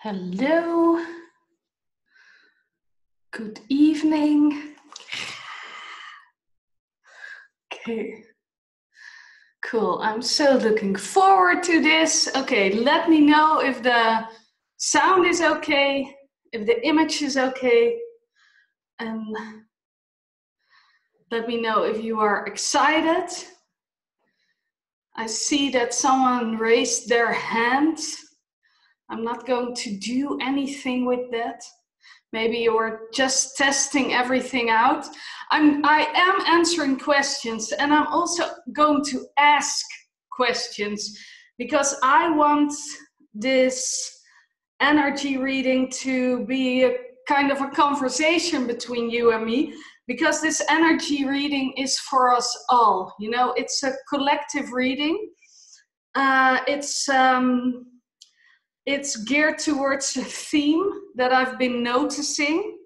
Hello, good evening. Okay, cool. I'm so looking forward to this. Okay, let me know if the sound is okay, if the image is okay, and let me know if you are excited. I see that someone raised their hand. I'm not going to do anything with that. Maybe you're just testing everything out. I am answering questions, and I'm also going to ask questions because I want this energy reading to be a kind of a conversation between you and me, because this energy reading is for us all. You know, it's a collective reading. It's geared towards a theme that I've been noticing,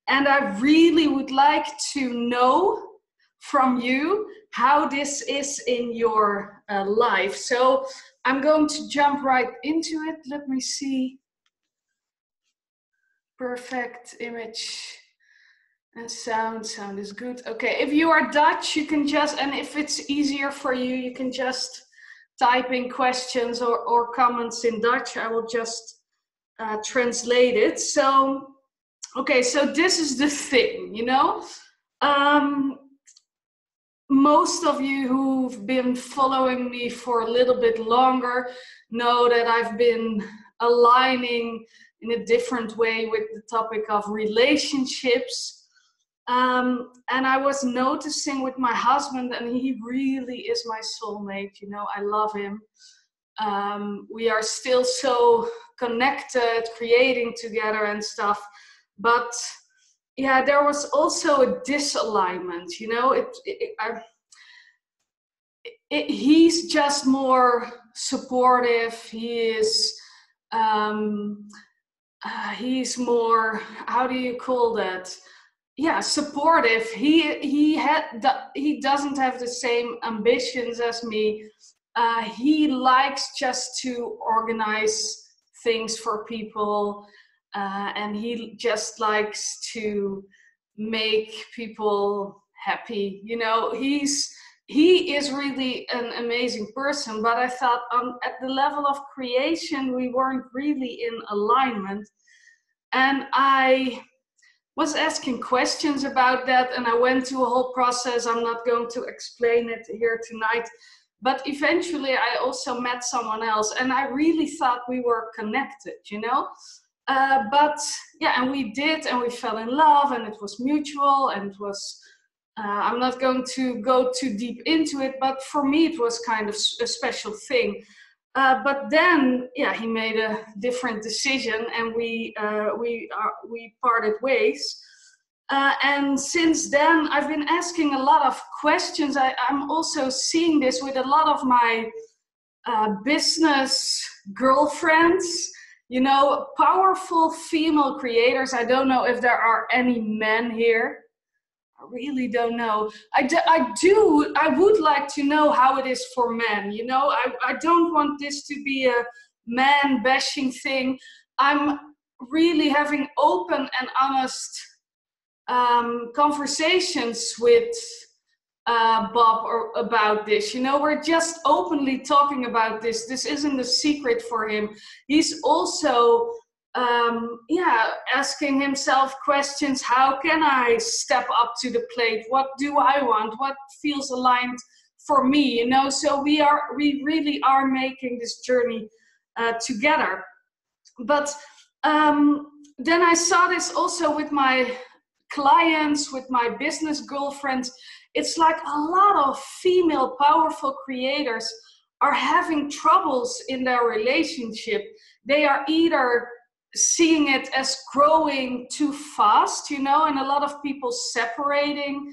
and I really would like to know from you how this is in your life. So I'm going to jump right into it. Let me see. Perfect image and sound. Sound is good. Okay, if you are Dutch, you can just, and if it's easier for you, you can just type in questions or comments in Dutch. I will just translate it. So, okay, so this is the thing, you know. Most of you who've been following me for a little bit longer know that I've been aligning in a different way with the topic of relationships. And I was noticing with my husband, and he really is my soulmate, you know, I love him. We are still so connected, creating together and stuff. But yeah, there was also a disalignment, you know. He's just more supportive. He's more, how do you call that? Yeah, supportive. He doesn't have the same ambitions as me. He likes just to organize things for people, and he just likes to make people happy. You know, he is really an amazing person, but I thought at the level of creation, we weren't really in alignment. And I was asking questions about that, and I went through a whole process. I'm not going to explain it here tonight, but eventually I also met someone else, and I really thought we were connected, you know. But yeah, and we did, and we fell in love, and it was mutual, and it was, I'm not going to go too deep into it, but for me it was kind of a special thing. But then, yeah, he made a different decision, and we parted ways. And since then, I've been asking a lot of questions. I'm also seeing this with a lot of my business girlfriends. You know, powerful female creators. I don't know if there are any men here. I really don't know. I would like to know how it is for men. You know, I don't want this to be a man bashing thing. I'm really having open and honest conversations with Bob about this. You know, we're just openly talking about this. This isn't a secret for him. He's also asking himself questions. How can I step up to the plate? What do I want? What feels aligned for me? You know, so we really are making this journey together. But then I saw this also with my clients, with my business girlfriends. It's like a lot of female powerful creators are having troubles in their relationship. They are either seeing it as growing too fast, you know, and a lot of people separating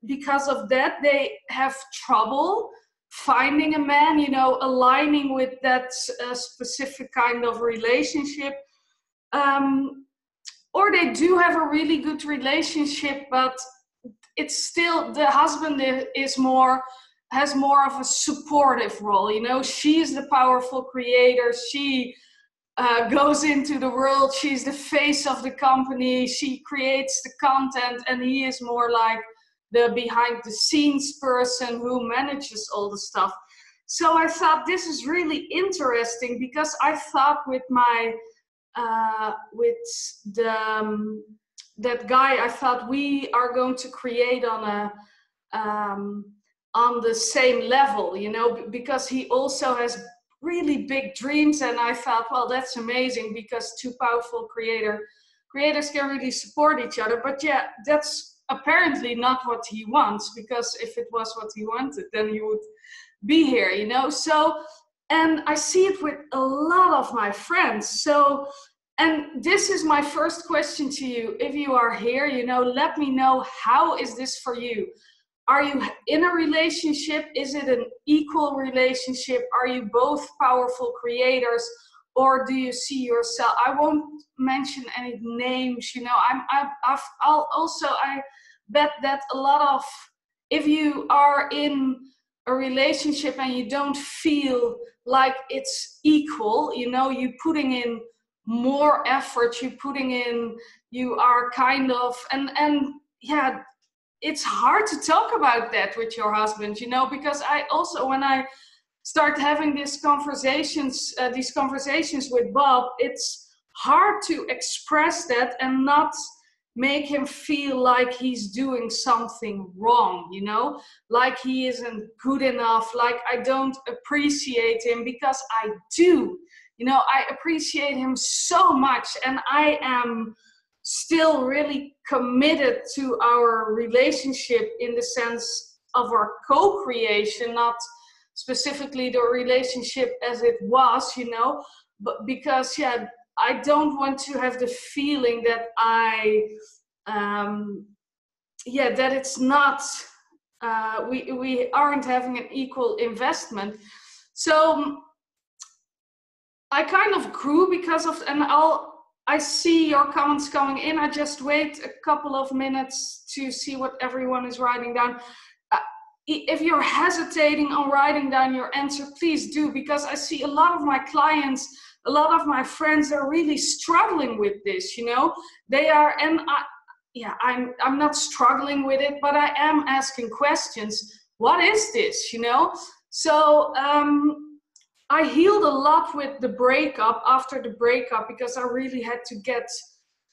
because of that. They have trouble finding a man, you know, aligning with that specific kind of relationship. Or they do have a really good relationship, but it's still, the husband has more of a supportive role. You know, she is the powerful creator. She goes into the world. She's the face of the company. She creates the content, and he is more like the behind the scenes person who manages all the stuff. So I thought this is really interesting, because I thought with my with that guy, I thought we are going to create on the same level, you know, because he also has really big dreams. And I thought, well, that's amazing, because two powerful creators can really support each other. But yeah, that's apparently not what he wants, because if it was what he wanted, then he would be here, you know. So, and I see it with a lot of my friends. So, and this is my first question to you. If you are here, you know, let me know, how is this for you? Are you in a relationship? Is it an equal relationship? Are you both powerful creators? Or do you see yourself? I won't mention any names, you know. I bet that a lot of, if you are in a relationship and you don't feel like it's equal, you know, you putting in more effort, you are kind of, and yeah, it's hard to talk about that with your husband, you know, because I also, when I start having these conversations with Bob, it's hard to express that and not make him feel like he's doing something wrong, you know, like he isn't good enough, like I don't appreciate him, because I do, you know, I appreciate him so much, and I am still really committed to our relationship in the sense of our co-creation, not specifically the relationship as it was, you know, but because, yeah, I don't want to have the feeling that that it's not, we aren't having an equal investment. So I kind of grew because of, and I see your comments coming in. I just wait a couple of minutes to see what everyone is writing down. If you're hesitating on writing down your answer, please do, because I see a lot of my clients, a lot of my friends are really struggling with this, you know. They are, and I'm not struggling with it, but I am asking questions. What is this, you know? So I healed a lot with the breakup, after the breakup, because I really had to get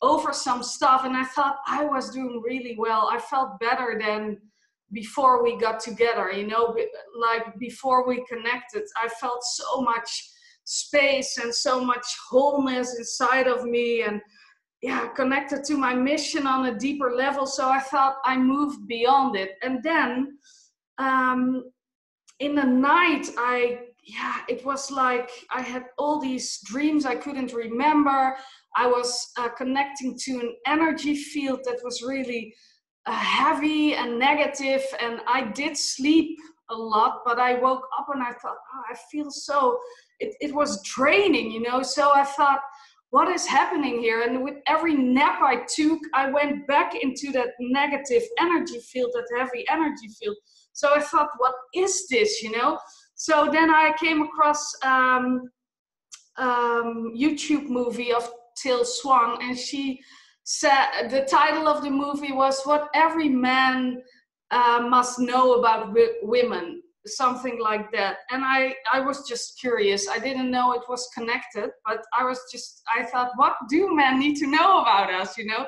over some stuff, and I thought I was doing really well. I felt better than before we got together, you know, like before we connected. I felt so much space and so much wholeness inside of me, and yeah, connected to my mission on a deeper level. So I thought I moved beyond it. And then in the night, it was like I had all these dreams I couldn't remember. I was connecting to an energy field that was really heavy and negative, and I did sleep a lot, but I woke up and I thought, oh, I feel so, it was draining, you know. So I thought, what is happening here? And with every nap I took, I went back into that negative energy field, that heavy energy field. So I thought, what is this, you know? So then I came across YouTube movie of Till Swan, and she said, the title of the movie was What Every Man Must Know About Women, something like that. And I was just curious. I didn't know it was connected, but I thought, what do men need to know about us, you know?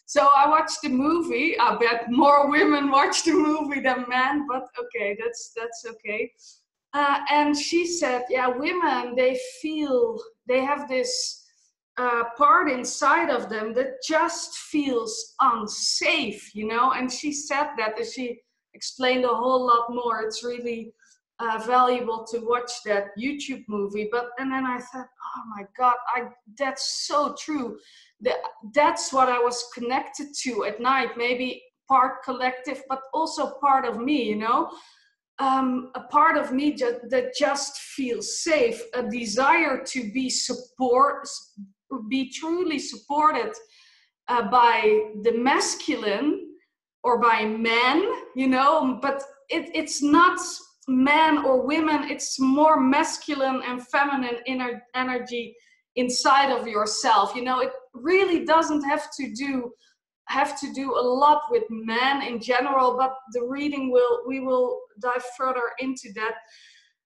So I watched the movie. I bet more women watch the movie than men, but okay, that's okay. And she said, yeah, women, they have this part inside of them that just feels unsafe, you know? And she said that, and she explained a whole lot more. It's really valuable to watch that YouTube movie. And then I thought, oh my God, that's so true. That's what I was connected to at night, maybe part collective, but also part of me, you know? A part of me that just feels safe, a desire to be truly supported by the masculine or by men, you know, but it's not men or women, it's more masculine and feminine inner energy inside of yourself. You know, it really doesn't have to do a lot with men in general, but the reading we will dive further into that.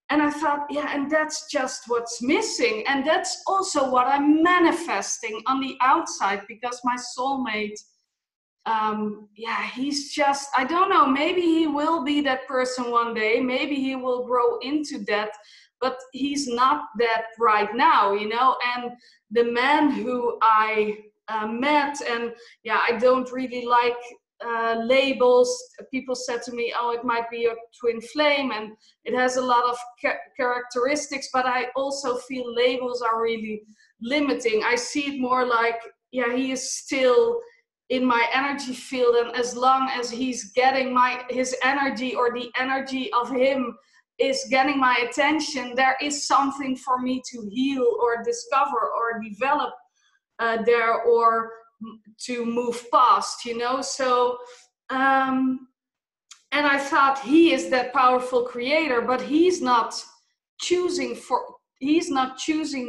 And I thought, yeah, and that's just what's missing. And that's also what I'm manifesting on the outside, because my soulmate, he's just, I don't know, maybe he will be that person one day, maybe he will grow into that, but he's not that right now, you know. And the man who I met, and yeah, I don't really like labels. People said to me, oh, it might be a twin flame and it has a lot of characteristics, but I also feel labels are really limiting. I see it more like, yeah, he is still in my energy field, and as long as he's getting his energy, or the energy of him is getting my attention, there is something for me to heal or discover or develop there, or to move past, you know. So and I thought, he is that powerful creator, but he's not choosing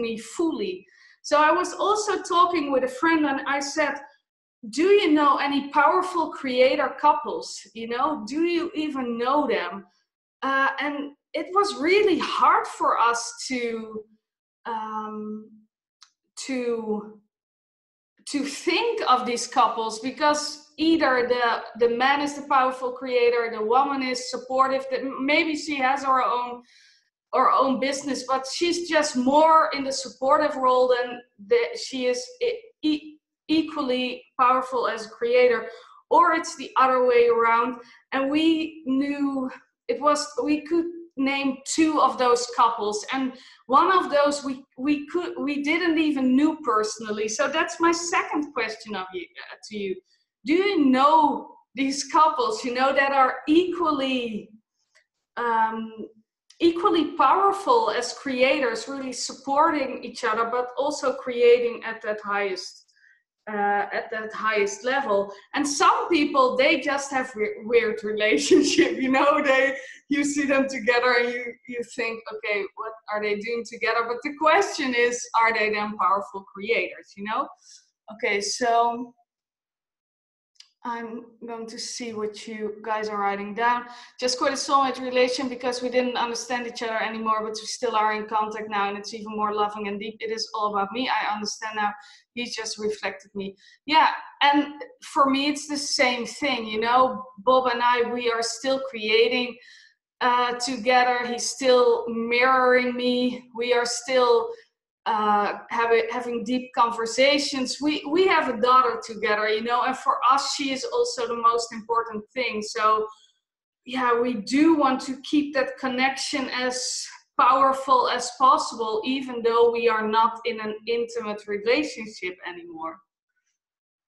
me fully. So I was also talking with a friend, and I said, do you know any powerful creator couples? You know, do you even know them? And it was really hard for us to think of these couples, because either the man is the powerful creator, the woman is supportive, that maybe she has her own business, but she's just more in the supportive role than she is equally powerful as a creator, or it's the other way around. And we knew we could name two of those couples, and one of those we didn't even knew personally. So that's my second question to you. Do you know these couples, you know, that are equally powerful as creators, really supporting each other, but also creating at that highest level? And some people, they just have weird relationship, you know. You see them together and you think, okay, what are they doing together? But the question is, are they then powerful creators, you know? Okay, so I'm going to see what you guys are writing down. Just quit a soulmate relation because we didn't understand each other anymore, but we still are in contact now, and it's even more loving and deep. It is all about me. I understand now. He's just reflected me. Yeah, and for me, it's the same thing. You know, Bob and I, we are still creating together. He's still mirroring me. We are still having deep conversations. We have a daughter together, you know, and for us, she is also the most important thing. So yeah, we do want to keep that connection as powerful as possible, even though we are not in an intimate relationship anymore.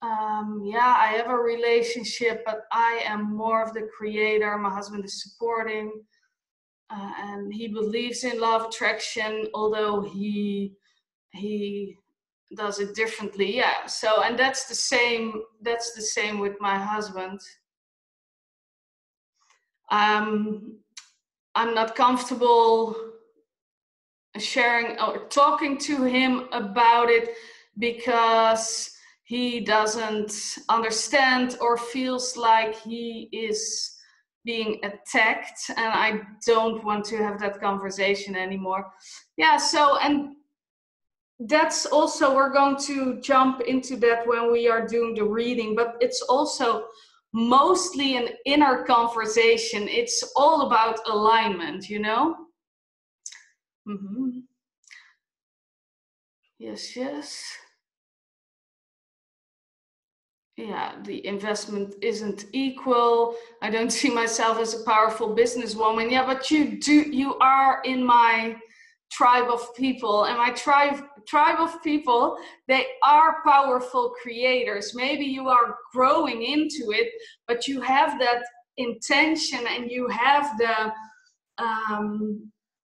Yeah, I have a relationship, but I am more of the creator. My husband is supporting, and he believes in law of attraction, although he does it differently. Yeah, so, and that's the same with my husband. I'm not comfortable sharing or talking to him about it because he doesn't understand or feels like he is being attacked, and I don't want to have that conversation anymore. Yeah, so, and that's also, we're going to jump into that when we are doing the reading, but it's also mostly an inner conversation. It's all about alignment, you know? Mm-hmm. Yes. Yeah, the investment isn't equal. I don't see myself as a powerful businesswoman. Yeah, but you are in my tribe of people, and my tribe of people, they are powerful creators. Maybe you are growing into it, but you have that intention, and you have the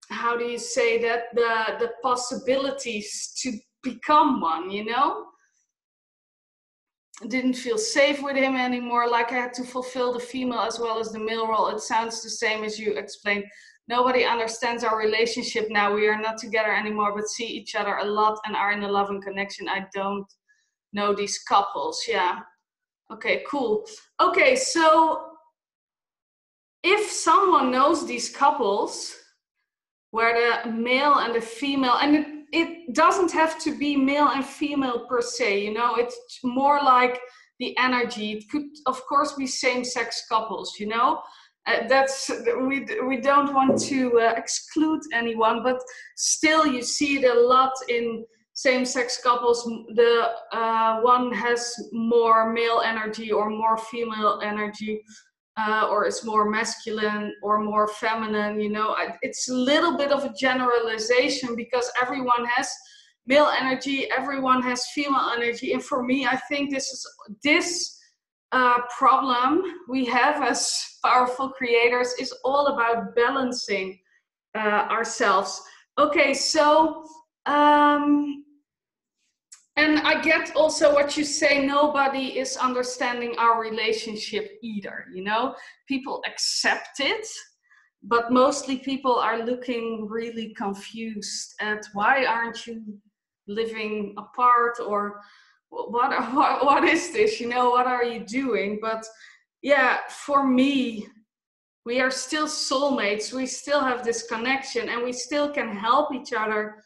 how do you say that, the possibilities to become one, you know. Didn't feel safe with him anymore, like I had to fulfill the female as well as the male role. It sounds the same as you explained. nobody understands our relationship now. We are not together anymore, but see each other a lot and are in a loving connection. I don't know these couples. Yeah. Okay, cool. Okay, so if someone knows these couples where the male and the female, and it doesn't have to be male and female per se, you know, it's more like the energy. It could, of course, be same-sex couples, you know. We don't want to exclude anyone, but still you see it a lot in same-sex couples. The one has more male energy or more female energy, or is more masculine or more feminine, you know. It's a little bit of a generalization because everyone has male energy, everyone has female energy, and for me, I think this problem we have as powerful creators is all about balancing ourselves. Okay, so and I get also what you say, nobody is understanding our relationship either, you know? People accept it, but mostly people are looking really confused at why aren't you living apart, or what is this, you know, what are you doing? But yeah, for me, we are still soulmates, we still have this connection, and we still can help each other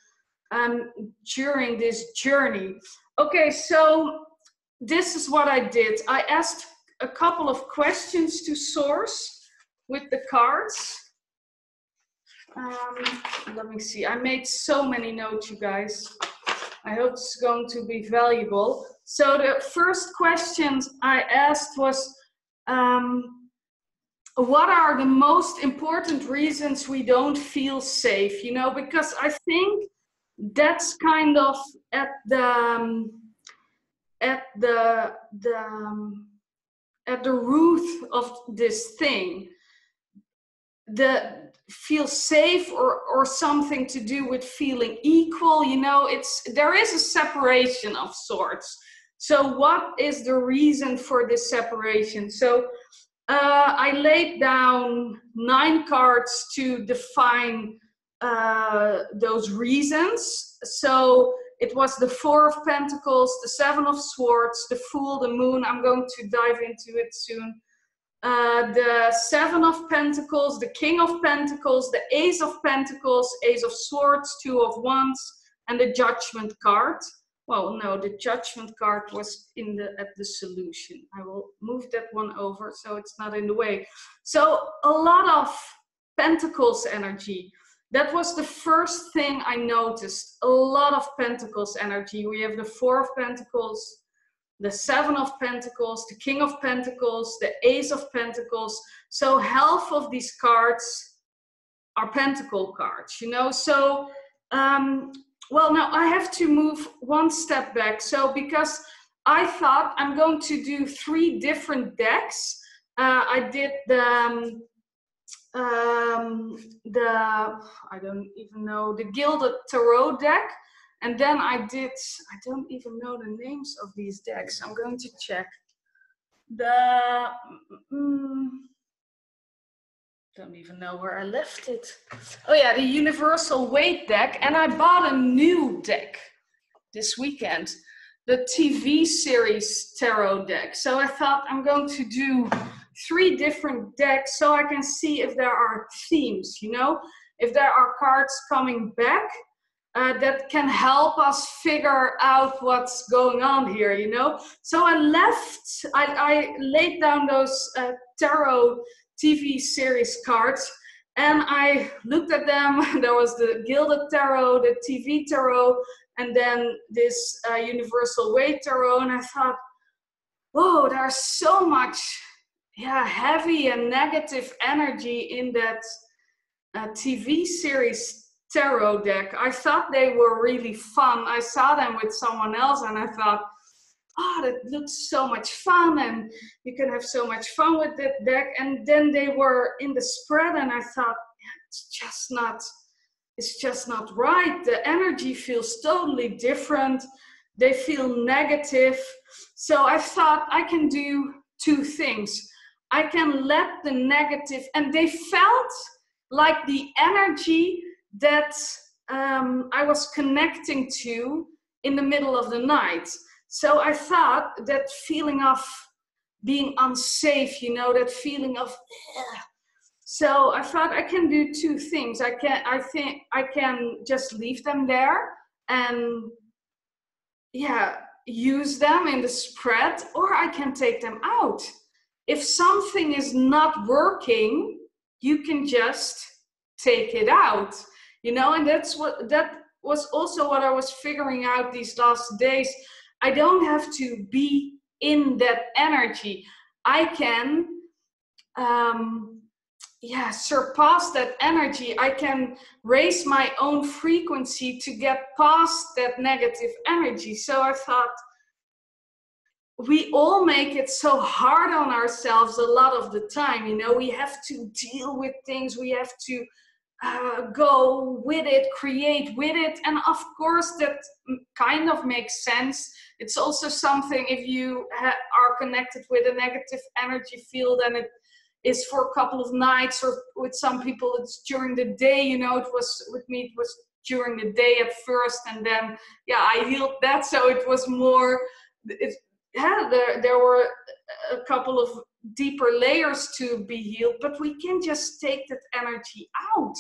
during this journey. Okay, so this is what I did. I asked a couple of questions to Source with the cards. Let me see. I made so many notes, you guys. I hope it's going to be valuable. So the first questions I asked was, what are the most important reasons we don't feel safe? You know, because I think that's kind of at the root of this thing. The feel safe or something to do with feeling equal, you know, there is a separation of sorts. So what is the reason for this separation? So I laid down 9 cards to define those reasons. So it was the 4 of Pentacles, the 7 of Swords, the Fool, the Moon. I'm going to dive into it soon. The 7 of Pentacles, the King of Pentacles, the Ace of Pentacles, Ace of Swords, 2 of Wands, and the Judgment card. Well, no, the Judgment card was at the solution. I will move that one over so it's not in the way. So a lot of Pentacles energy. That was the first thing I noticed. A lot of Pentacles energy. We have the 4 of Pentacles, the 7 of Pentacles, the King of Pentacles, the Ace of Pentacles. So half of these cards are Pentacle cards, you know. So, well, now I have to move one step back. So because I thought I'm going to do 3 different decks. I did I don't even know, the Gilded Tarot deck. And then I don't even know the names of these decks. I'm going to check. Don't even know where I left it. Oh yeah, the Universal Weight deck. And I bought a new deck this weekend. The TV series tarot deck. So I thought I'm going to do 3 different decks so I can see if there are themes, you know? If there are cards coming back that can help us figure out what's going on here, you know? So I laid down those tarot TV series cards and I looked at them. There was the Gilded Tarot, the TV Tarot, and then this Universal Weight Tarot. And I thought, whoa, there's so much heavy and negative energy in that TV series tarot deck. I thought they were really fun. I saw them with someone else and I thought, oh, that looks so much fun and you can have so much fun with that deck. And then they were in the spread and I thought, it's just not right. The energy feels totally different. They feel negative. So I thought I can do 2 things. I can let the negative, and they felt like the energy that I was connecting to in the middle of the night. So I thought that feeling of being unsafe, you know, that feeling of, ugh. So I thought I can do two things. I think I can just leave them there and use them in the spread, or I can take them out. If something is not working, you can just take it out, you know. And that was also what I was figuring out these last days. I don't have to be in that energy. I can surpass that energy. I can raise my own frequency to get past that negative energy. So I thought, we all make it so hard on ourselves a lot of the time, you know. We have to deal with things, we have to go with it, create with it, and of course that kind of makes sense. It's also something, if you are connected with a negative energy field and it is for a couple of nights, or with some people it's during the day, you know. It was with me, it was during the day at first, and then I healed that, so it was more, there were a couple of deeper layers to be healed, but we can just take that energy out.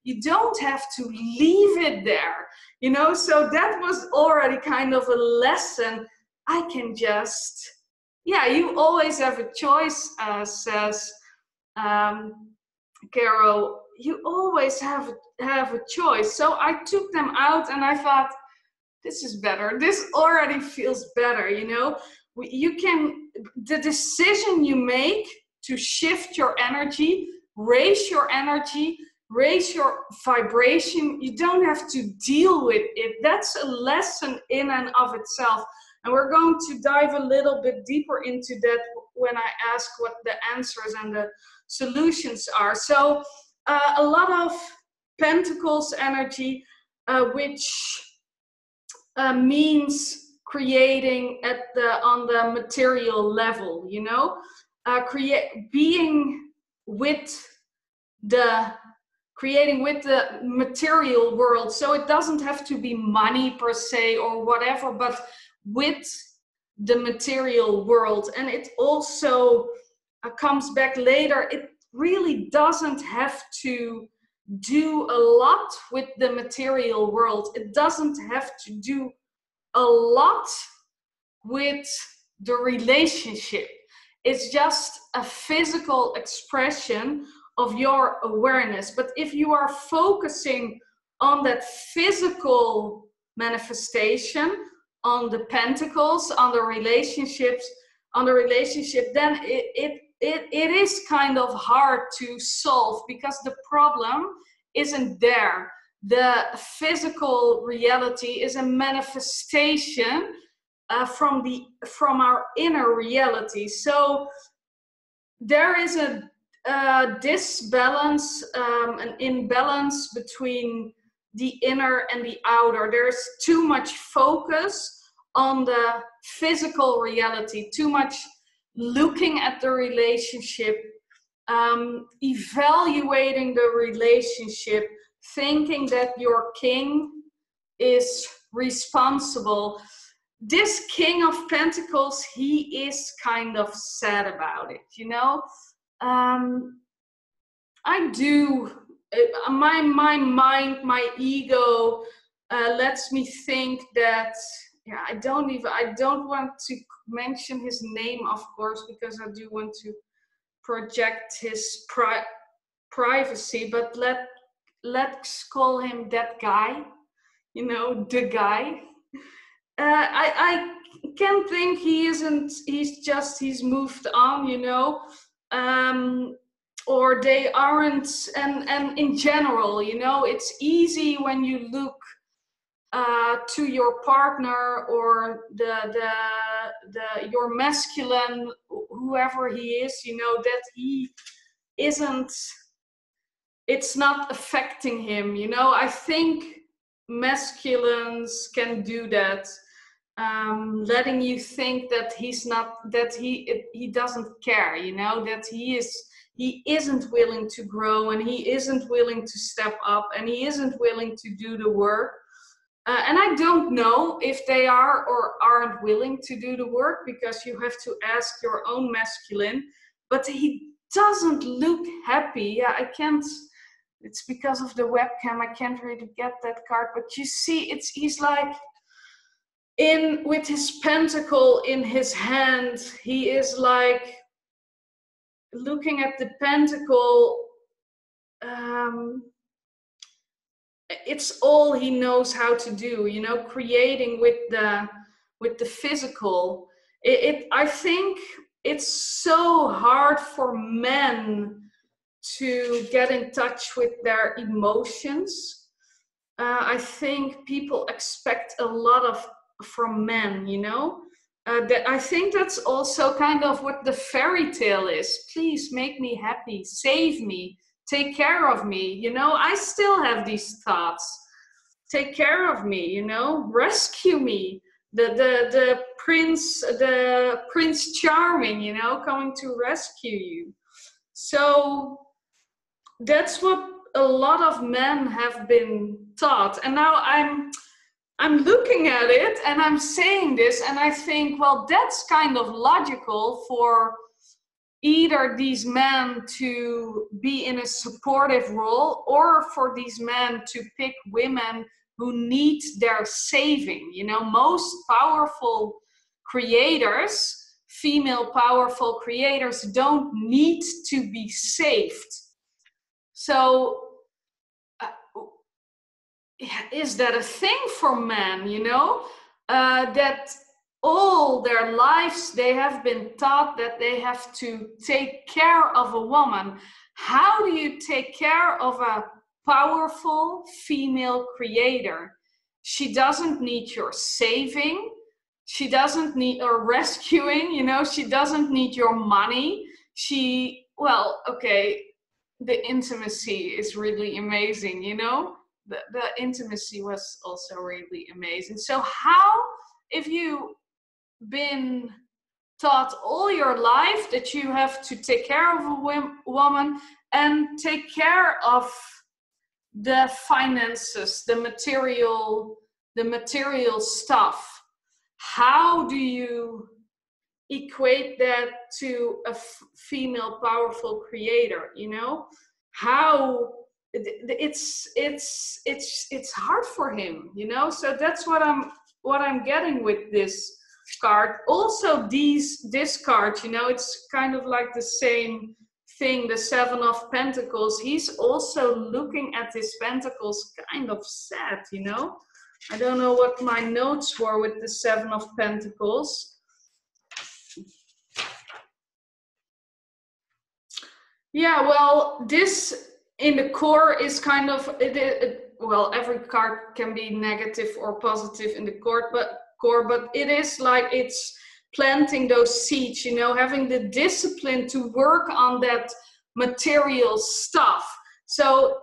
You don't have to leave it there, you know. So that was already kind of a lesson. I can just, you always have a choice, says Carol. You always have a choice. So I took them out and I thought, this is better. This already feels better, you know. You can, the decision you make to shift your energy, raise your energy, raise your vibration, you don't have to deal with it. That's a lesson in and of itself. And we're going to dive a little bit deeper into that when I ask what the answers and the solutions are. So a lot of Pentacles energy, which means creating on the material level, you know, creating with the material world. So it doesn't have to be money per se or whatever, but with the material world. And it also comes back later. It really doesn't have to do a lot with the material world. It doesn't have to do a lot with the relationship. It's just a physical expression of your awareness. But if you are focusing on that physical manifestation, on the pentacles, on the relationship, then it is kind of hard to solve, because the problem isn't there. The physical reality is a manifestation from our inner reality. So there is a disbalance, an imbalance between the inner and the outer. There's too much focus on the physical reality, too much looking at the relationship, evaluating the relationship, thinking that your king is responsible. This King of Pentacles, he is kind of sad about it, you know. I do, my mind, my ego lets me think that, I don't want to mention his name, of course, because I do want to project his privacy, but let's call him that guy, you know, the guy. I can think he isn't, he's moved on, you know, or they aren't, and in general, you know, it's easy when you look to your partner or your masculine, whoever he is, you know, that he isn't, it's not affecting him, you know. I think masculines can do that. letting you think that he's not, that he doesn't care, you know, that he isn't willing to grow, and he isn't willing to step up, and he isn't willing to do the work. And I don't know if they are or aren't willing to do the work, because you have to ask your own masculine. But he doesn't look happy. Yeah, I can't. It's because of the webcam. I can't really get that card. But you see, he's like with his pentacle in his hand. He is like looking at the pentacle. It's all he knows how to do, you know, creating with the physical. I think it's so hard for men to get in touch with their emotions. I think people expect a lot from men, you know. That I think that's also kind of what the fairy tale is. Please make me happy, save me, take care of me, you know. I still have these thoughts. Take care of me, you know, rescue me. The Prince Charming, you know, coming to rescue you. So that's what a lot of men have been taught. And now I'm looking at it and I'm saying this, and I think, well, that's kind of logical for either these men to be in a supportive role, or for these men to pick women who need their saving. You know, most powerful creators, female powerful creators, don't need to be saved. So is that a thing for men, you know, that all their lives they have been taught that they have to take care of a woman. How do you take care of a powerful female creator? She doesn't need your saving. She doesn't need or rescuing, you know, she doesn't need your money. Well, okay, the intimacy is really amazing, you know. The intimacy was also really amazing. So how, if you been taught all your life that you have to take care of a woman and take care of the finances, the material stuff, how do you equate that to a female powerful creator, you know? How it's hard for him, you know. So that's what I'm getting with this card. Also this card, you know, it's kind of like the same thing, the Seven of Pentacles. He's also looking at his pentacles kind of sad, you know. I don't know what my notes were with the Seven of Pentacles. Yeah, well, this in the core is kind of, well, every card can be negative or positive in the core, but it is like it's planting those seeds, you know, having the discipline to work on that material stuff. So,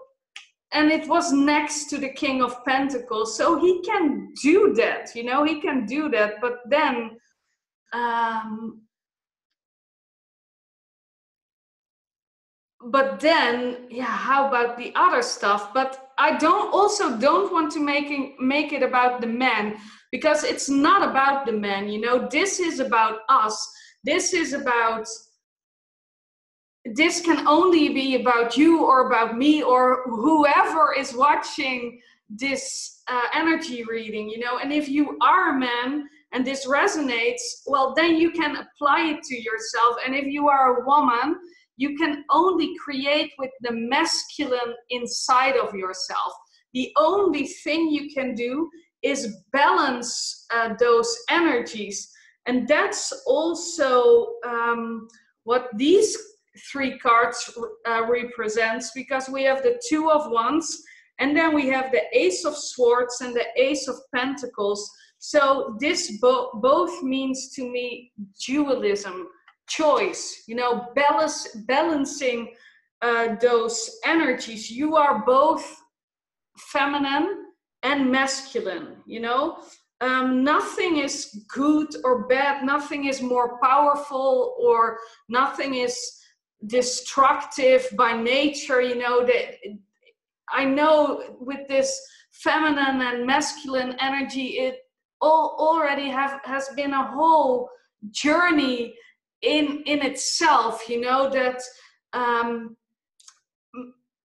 and it was next to the King of Pentacles, so he can do that, you know, he can do that, but then yeah, how about the other stuff? But I don't want to make it about the man, because it's not about the man, you know. This is about us. This can only be about you or about me or whoever is watching this energy reading, you know. And if you are a man and this resonates, well, then you can apply it to yourself. And if you are a woman, you can only create with the masculine inside of yourself. The only thing you can do is balance those energies. And that's also what these three cards represents, because we have the Two of Wands, and then we have the Ace of Swords and the Ace of Pentacles. So this both means to me dualism, choice, you know, balancing those energies. You are both feminine and masculine, you know. nothing is good or bad, nothing is more powerful, or nothing is destructive by nature. You know, that I know with this feminine and masculine energy, it already has been a whole journey in itself. You know that um,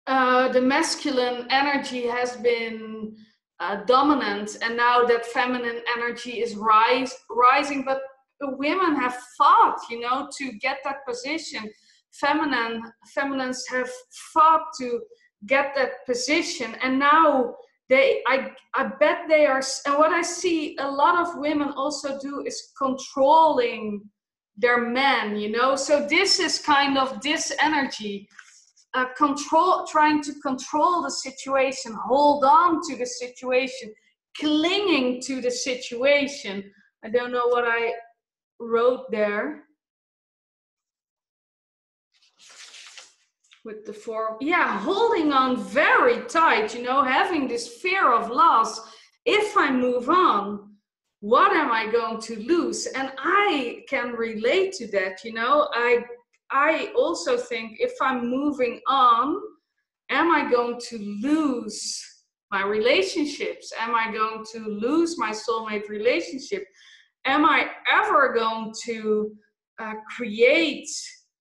the masculine energy has been dominant, and now that feminine energy is rising. But women have fought, you know, to get that position. Feminines have fought to get that position, and now I bet they are. And what I see a lot of women also do is controlling their men, you know. So this is kind of this energy, trying to control the situation, hold on to the situation, clinging to the situation. I don't know what I wrote there with the four. Yeah, holding on very tight, you know, having this fear of loss. If I move on, what am I going to lose? And I can relate to that, you know. I also think, if I'm moving on, am I going to lose my relationships? Am I going to lose my soulmate relationship? Am I ever going to create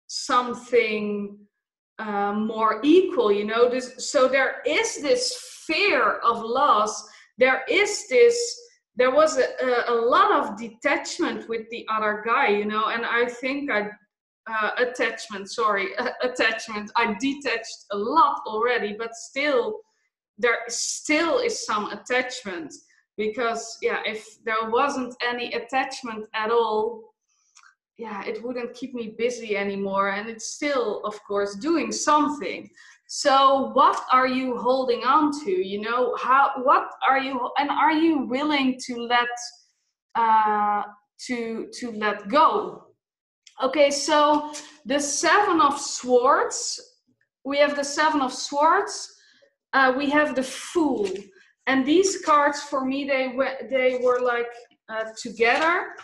something more equal? You know, so there is this fear of loss. There was a lot of detachment with the other guy, you know, and I think attachment. I detached a lot already, but still, there still is some attachment, because yeah, if there wasn't any attachment at all, yeah, it wouldn't keep me busy anymore, and it's still, of course, doing something. So what are you holding on to? You know, what are you, and are you willing to let to let go? Okay, so the Seven of Swords, we have the Seven of Swords, we have the Fool. And these cards, for me, they were like together.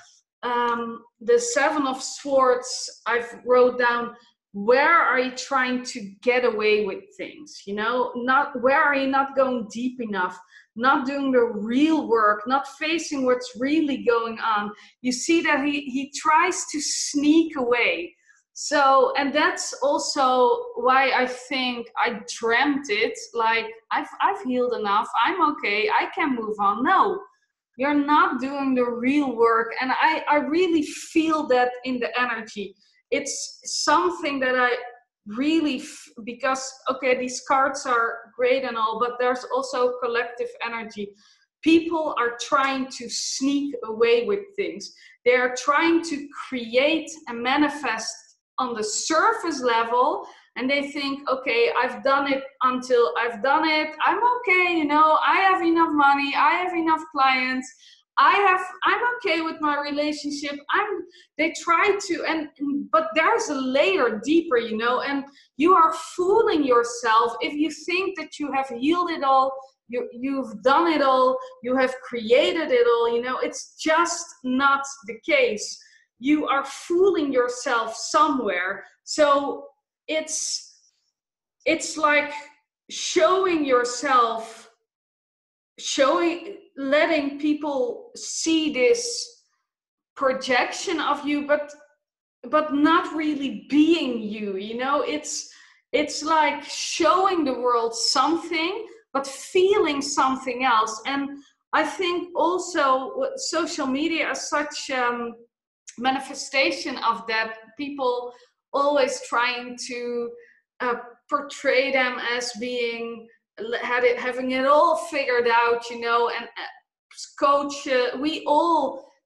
The Seven of Swords, I've wrote down, where are you trying to get away with things? You know, not where are you not going deep enough, not doing the real work, not facing what's really going on. You see that he tries to sneak away. So, and that's also why I think I dreamt it, like I've healed enough, I'm okay, I can move on. No, you're not doing the real work. And I really feel that in the energy. It's something that I really, because, okay, these cards are great and all, but there's also collective energy. People are trying to sneak away with things. They are trying to create and manifest on the surface level, and they think, okay, I've done it until I've done it, I'm okay, you know, I have enough money, I have enough clients, I'm okay with my relationship. They try to, but there's a layer deeper, you know, and you are fooling yourself if you think that you have healed it all, you've done it all, you have created it all, you know. It's just not the case. You are fooling yourself somewhere. So it's like letting people see this projection of you, but not really being you, you know. It's like showing the world something but feeling something else. And I think also social media is such manifestation of that. People always trying to portray them as being having it all figured out, you know, and coach.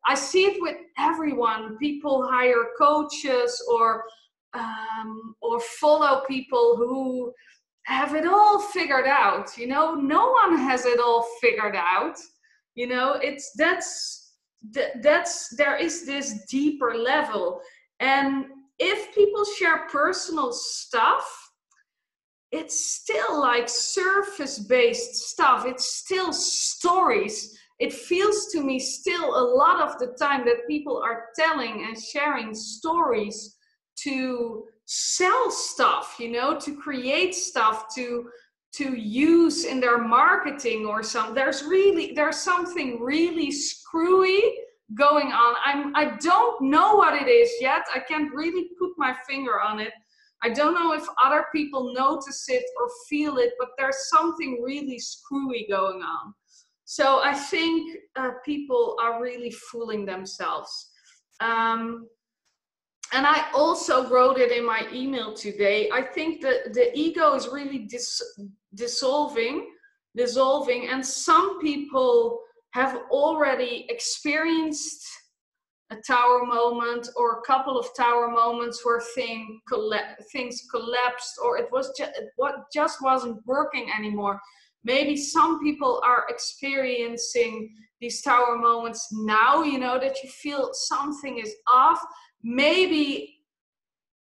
I see it with everyone. People hire coaches or follow people who have it all figured out. You know, no one has it all figured out. You know, there is this deeper level. And if people share personal stuff, it's still like surface-based stuff. It's still stories. it feels to me still a lot of the time that people are telling and sharing stories to sell stuff, you know, to create stuff to use in their marketing or something. There's something really screwy going on. I don't know what it is yet. I can't really put my finger on it. I don't know if other people notice it or feel it, but there's something really screwy going on. So I think people are really fooling themselves. And I also wrote it in my email today. I think that the ego is really dissolving, and some people have already experienced a tower moment or a couple of tower moments where things collapsed, or it just wasn't working anymore. Maybe some people are experiencing these tower moments now, you know, that you feel something is off. Maybe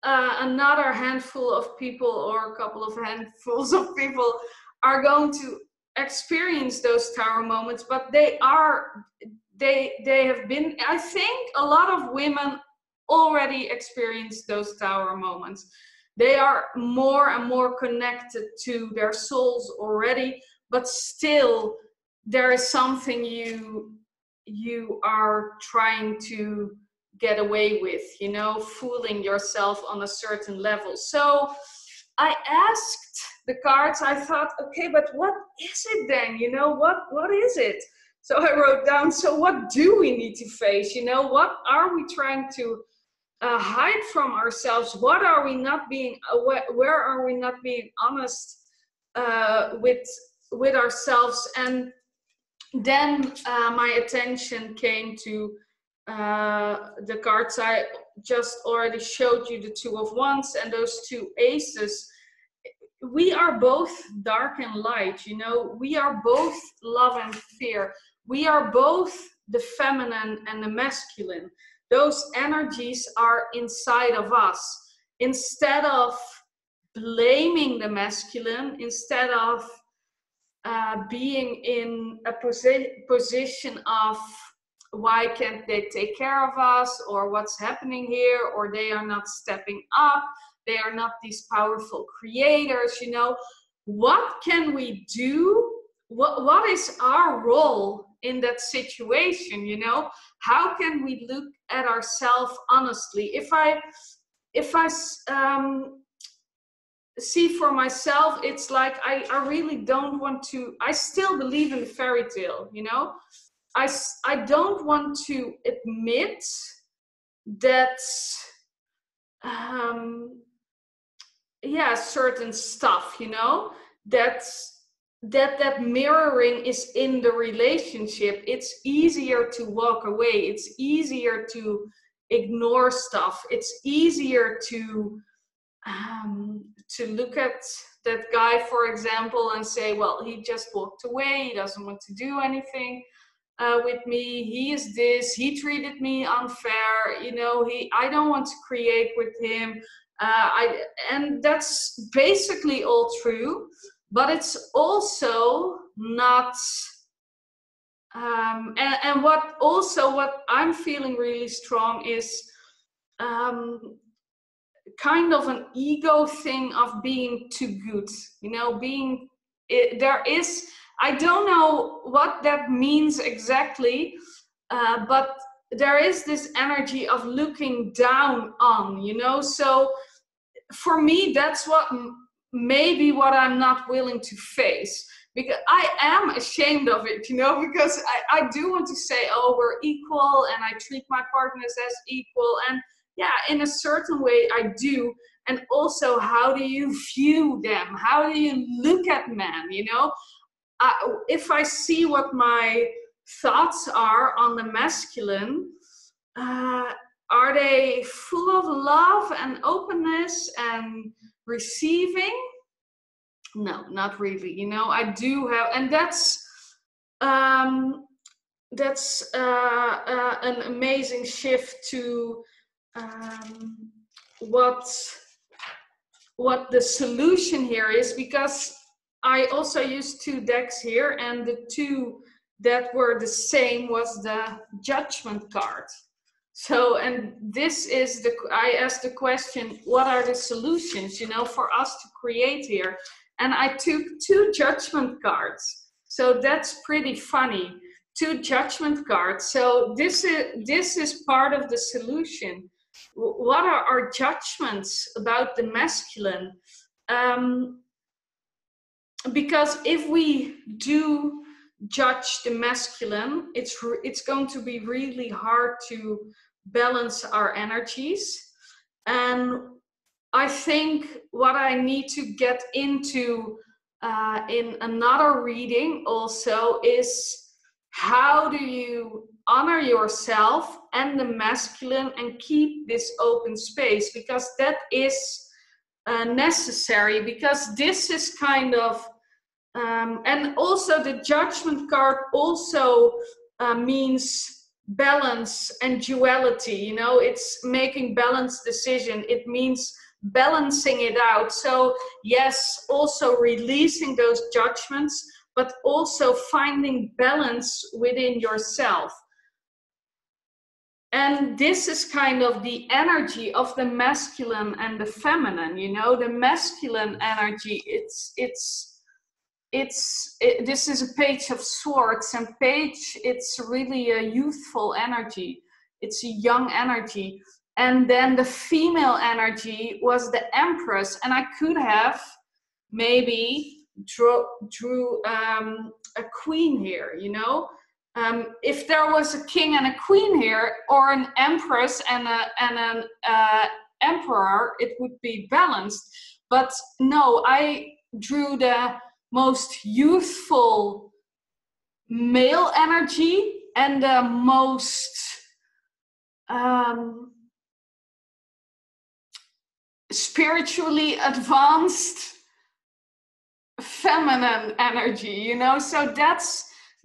another handful of people or a couple of handfuls of people are going to experience those tower moments, but they have been, I think a lot of women already experienced those tower moments. They are more and more connected to their souls already, but still there is something you are trying to get away with, you know, fooling yourself on a certain level. So I asked the cards, I thought, okay, but what is it then? You know, what is it? So I wrote down, so what do we need to face? You know, what are we trying to hide from ourselves? What are we not being, where are we not being honest with ourselves? And then my attention came to the cards I just already showed you, the Two of Wands and those two aces. We are both dark and light, you know, we are both love and fear. We are both the feminine and the masculine. Those energies are inside of us. Instead of blaming the masculine, instead of being in a position of why can't they take care of us, or what's happening here, or they are not stepping up, they are not these powerful creators, you know, what can we do? What is our role in that situation, you know? How can we look at ourselves honestly? If I see for myself, it's like I really don't want to, I still believe in the fairy tale, you know? I don't want to admit that certain stuff, you know, that mirroring is in the relationship. It's easier to walk away. It's easier to ignore stuff. It's easier to look at that guy, for example, and say, well, he just walked away. He doesn't want to do anything with me. He is this. He treated me unfair. You know, I don't want to create with him. And that's basically all true, but it's also not. And what I'm feeling really strong is kind of an ego thing of being too good, you know, I don't know what that means exactly, but there is this energy of looking down on, you know. So for me, that's maybe what I'm not willing to face, because I am ashamed of it, you know, because I do want to say, oh, we're equal and I treat my partners as equal, and yeah, in a certain way I do. And also, how do you view them? How do you look at men, you know? If I see what my thoughts are on the masculine, are they full of love and openness and receiving? No, not really. You know, I do have, and that's an amazing shift to what the solution here is, because I also use two decks here, and the two that were the same was the Judgment card. So, and this is the, I asked the question, what are the solutions, you know, for us to create here? And I took 2 Judgment cards. So that's pretty funny. 2 Judgment cards. So this is part of the solution. What are our judgments about the masculine? Because if we do judge the masculine, it's going to be really hard to balance our energies. And I think what I need to get into in another reading also is, how do you honor yourself and the masculine and keep this open space? Because that is necessary, because this is kind of and also the Judgment card also means balance and duality, you know, it's making balanced decision. It means balancing it out. So yes, also releasing those judgments, but also finding balance within yourself. And this is kind of the energy of the masculine and the feminine, you know. The masculine energy, this is a Page of Swords, and it's really a youthful energy. It's a young energy. And then the female energy was the Empress, and I could have maybe drew a queen here, you know. If there was a king and a queen here, or an empress and an emperor, it would be balanced. But no, I drew the most youthful male energy and the most spiritually advanced feminine energy, you know. So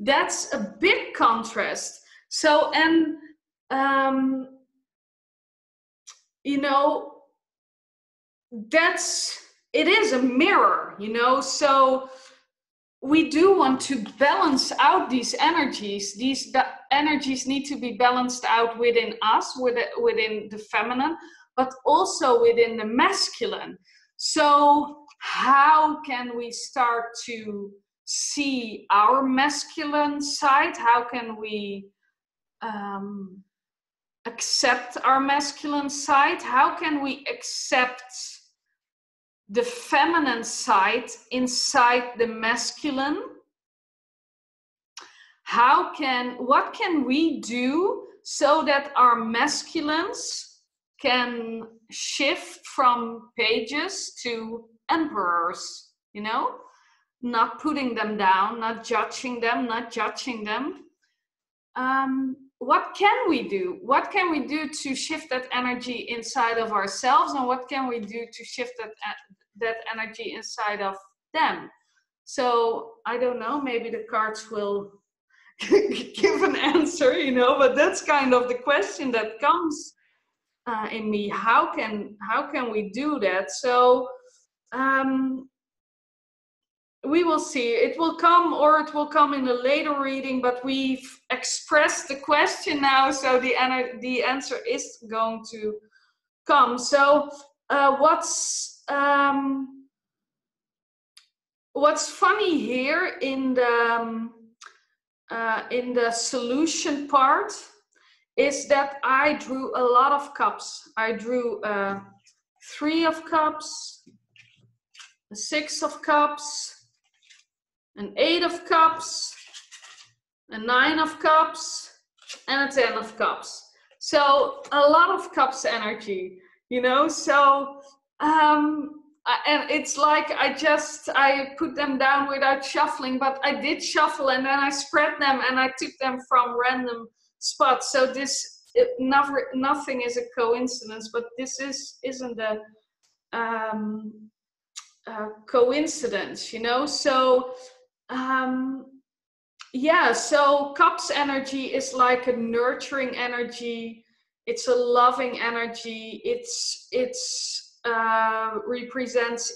that's a big contrast. So, and you know, it is a mirror, you know. So we do want to balance out these energies. These energies need to be balanced out within us, within the feminine, but also within the masculine. So how can we start to see our masculine side? How can we accept our masculine side? How can we accept the feminine side inside the masculine? What can we do so that our masculines can shift from pages to emperors, you know? Not putting them down, not judging them, what can we do? What can we do to shift that energy inside of ourselves, and what can we do to shift that energy inside of them? So I don't know, maybe the cards will give an answer, you know, but that's kind of the question that comes in me. How can we do that? So we will see. It will come, or it will come in a later reading, but we've expressed the question now, so the answer is going to come. So what's funny here in the solution part is that I drew a lot of cups. I drew 3 of cups, a 6 of cups, an 8 of cups, a 9 of cups, and a 10 of cups. So a lot of cups energy, you know. So and it's like I put them down without shuffling, but I did shuffle, and then I spread them and I took them from random spots. So nothing is a coincidence, but this isn't a coincidence, you know. So yeah, so cups energy is like a nurturing energy. It's a loving energy. It's represents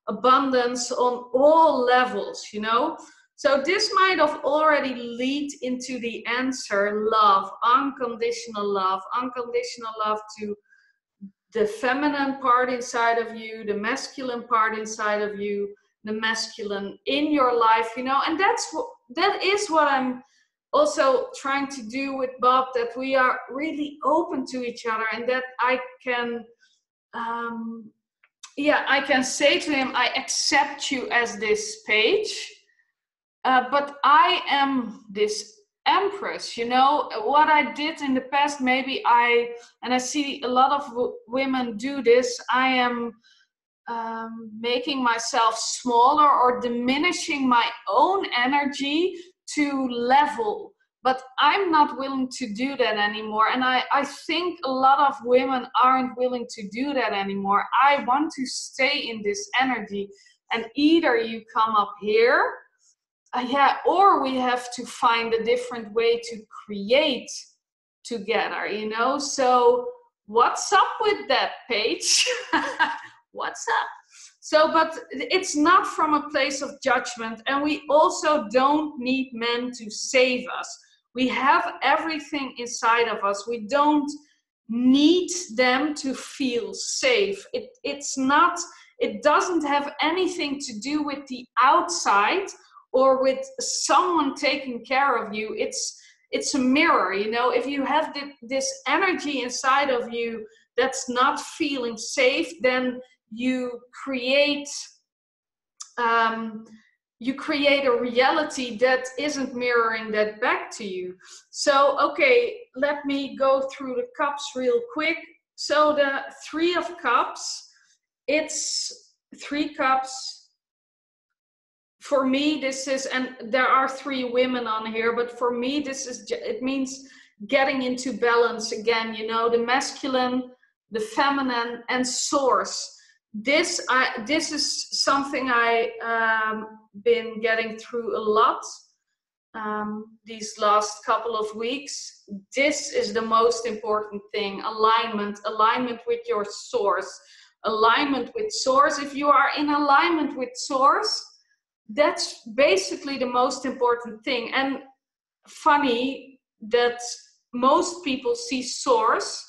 abundance on all levels, you know. So this might have already lead into the answer: love, unconditional love to the feminine part inside of you, the masculine part inside of you, the masculine in your life, you know. And that is what I'm also trying to do with Bob, that we are really open to each other, and that I can I can say to him, I accept you as this page, but I am this empress. You know what I did in the past, maybe I see a lot of women do this. I am making myself smaller or diminishing my own energy to level, but I'm not willing to do that anymore. And I think a lot of women aren't willing to do that anymore. I want to stay in this energy, and either you come up here, or we have to find a different way to create together, you know. So what's up with that, Paige? What's up? So, but it's not from a place of judgment, and we also don't need men to save us. We have everything inside of us. We don't need them to feel safe. It doesn't have anything to do with the outside or with someone taking care of you. It's a mirror, you know. If you have this energy inside of you that's not feeling safe, then you create a reality that isn't mirroring that back to you. So, okay, let me go through the cups real quick. So the Three of Cups, it's 3 cups. For me, this is, and there are 3 women on here, but for me, it means getting into balance again, you know, the masculine, the feminine, and source. This is something I been getting through a lot these last couple of weeks. This is the most important thing: alignment with your source, alignment with source. If you are in alignment with source, that's basically the most important thing. And funny that most people see source,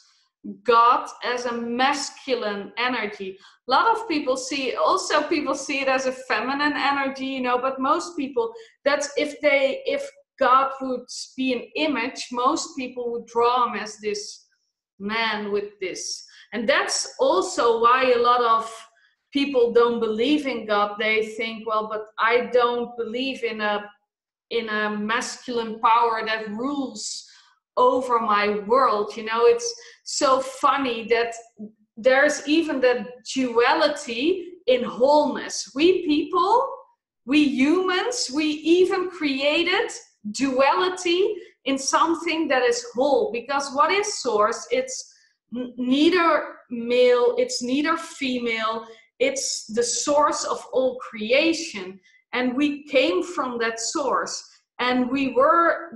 God, as a masculine energy. A lot of people see it as a feminine energy, you know, but most people, that's if God would be an image, most people would draw him as this man with this. And that's also why a lot of people don't believe in God. They think, well, but I don't believe in a masculine power that rules over my world. You know, it's so funny that there's even that duality in wholeness. We people, we humans, we even created duality in something that is whole. Because what is source? It's neither male, it's neither female, it's the source of all creation. And we came from that source, and we were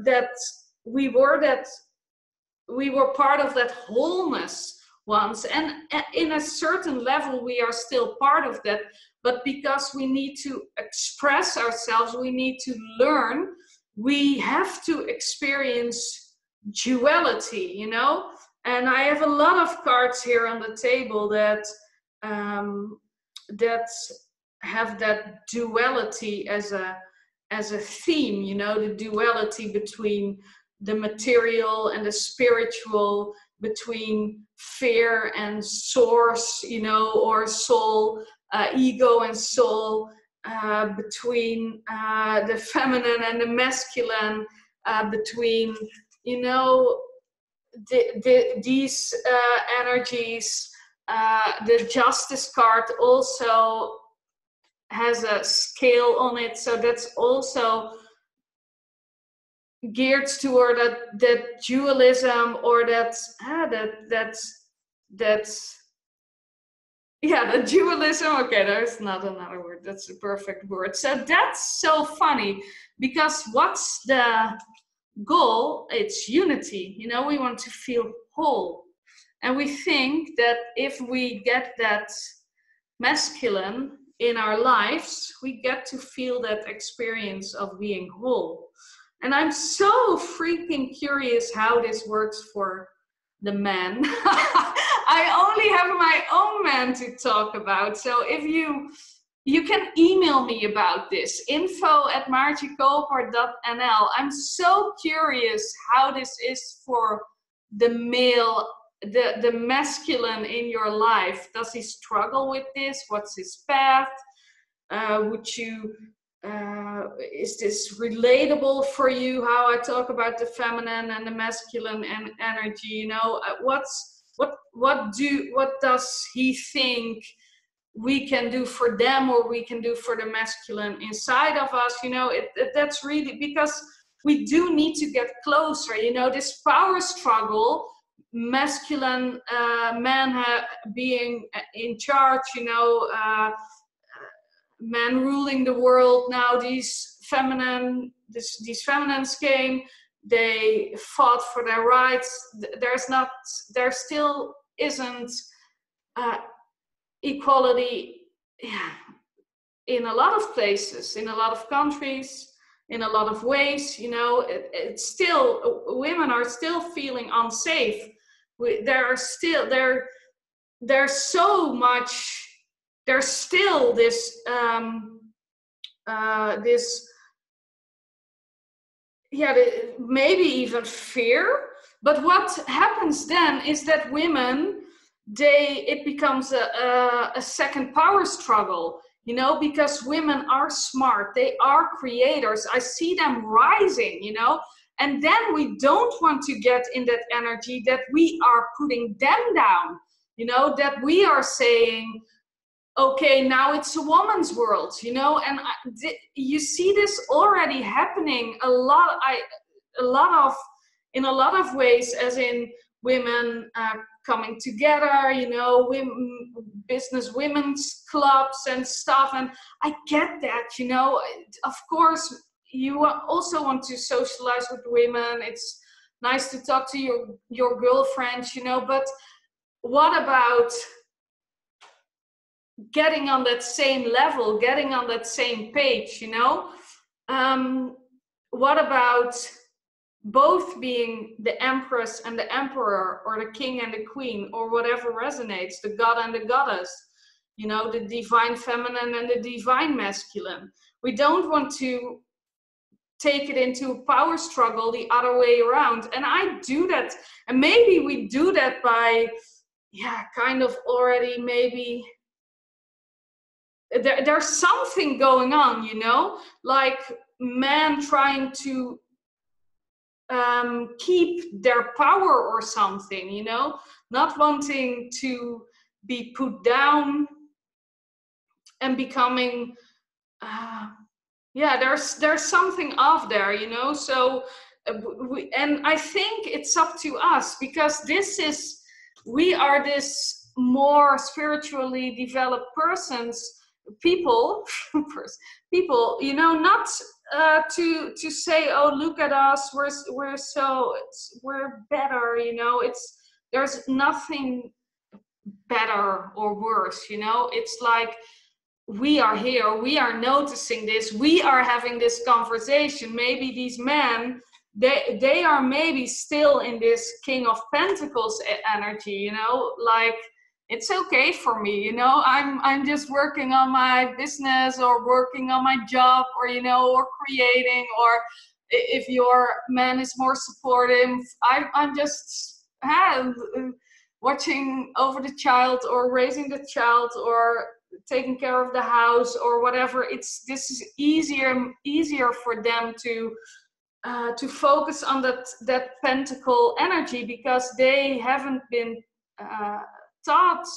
part of that wholeness once. And in a certain level, we are still part of that. But because we need to express ourselves, we need to learn, we have to experience duality, you know? And I have a lot of cards here on the table that have that duality as a theme, you know, the duality between the material and the spiritual, between fear and source, you know, or soul, ego and soul, between the feminine and the masculine, between, you know, these energies. The Justice card also has a scale on it, so that's also geared toward that dualism, or the dualism. Okay, there's not another word, that's the perfect word. So that's so funny, because what's the goal? It's unity, you know. We want to feel whole, and we think that if we get that masculine, in our lives, we get to feel that experience of being whole. And I'm so freaking curious how this works for the men. I only have my own man to talk about. So if you can email me about this, info@margiekoper.nl. I'm so curious how this is for the male, the masculine in your life. Does he struggle with this? What's his path? Is this relatable for you, how I talk about the feminine and the masculine and energy? You know, what does he think we can do for them, or we can do for the masculine inside of us? You know, that's really, because we do need to get closer. You know, this power struggle, masculine man being in charge, you know, men ruling the world. Now these feminines came, they fought for their rights. There still isn't equality in a lot of places, in a lot of countries, in a lot of ways. You know, it's still, women are still feeling unsafe. There's still this maybe even fear. But what happens then is that women, it becomes a second power struggle, you know, because women are smart, they are creators. I see them rising, you know, and then we don't want to get in that energy that we are putting them down, you know, that we are saying, okay, now it's a woman's world, you know. And you see this already happening in a lot of ways, as in women coming together, you know, women's clubs and stuff. And I get that, you know. Of course, you also want to socialize with women. It's nice to talk to your girlfriends, you know. But what about getting on that same level, getting on that same page, you know? What about both being the empress and the emperor, or the king and the queen, or whatever resonates, the god and the goddess, you know, the divine feminine and the divine masculine? We don't want to take it into a power struggle the other way around. And I do that. And maybe we do that by, kind of already maybe... There's something going on, you know, like men trying to keep their power or something, you know, not wanting to be put down and becoming, there's something off there, you know. So, and I think it's up to us, because we are this more spiritually developed people, you know, not to say, oh, look at us, we're better, you know. There's nothing better or worse, you know. It's like, we are here, we are noticing this, we are having this conversation. Maybe these men, they are maybe still in this King of Pentacles energy, you know, like, it's okay for me, you know, I'm just working on my business, or working on my job, or, you know, or creating. Or if your man is more supportive, I'm just watching over the child, or raising the child, or taking care of the house, or whatever. This is easier for them to focus on that pentacle energy, because they haven't been taught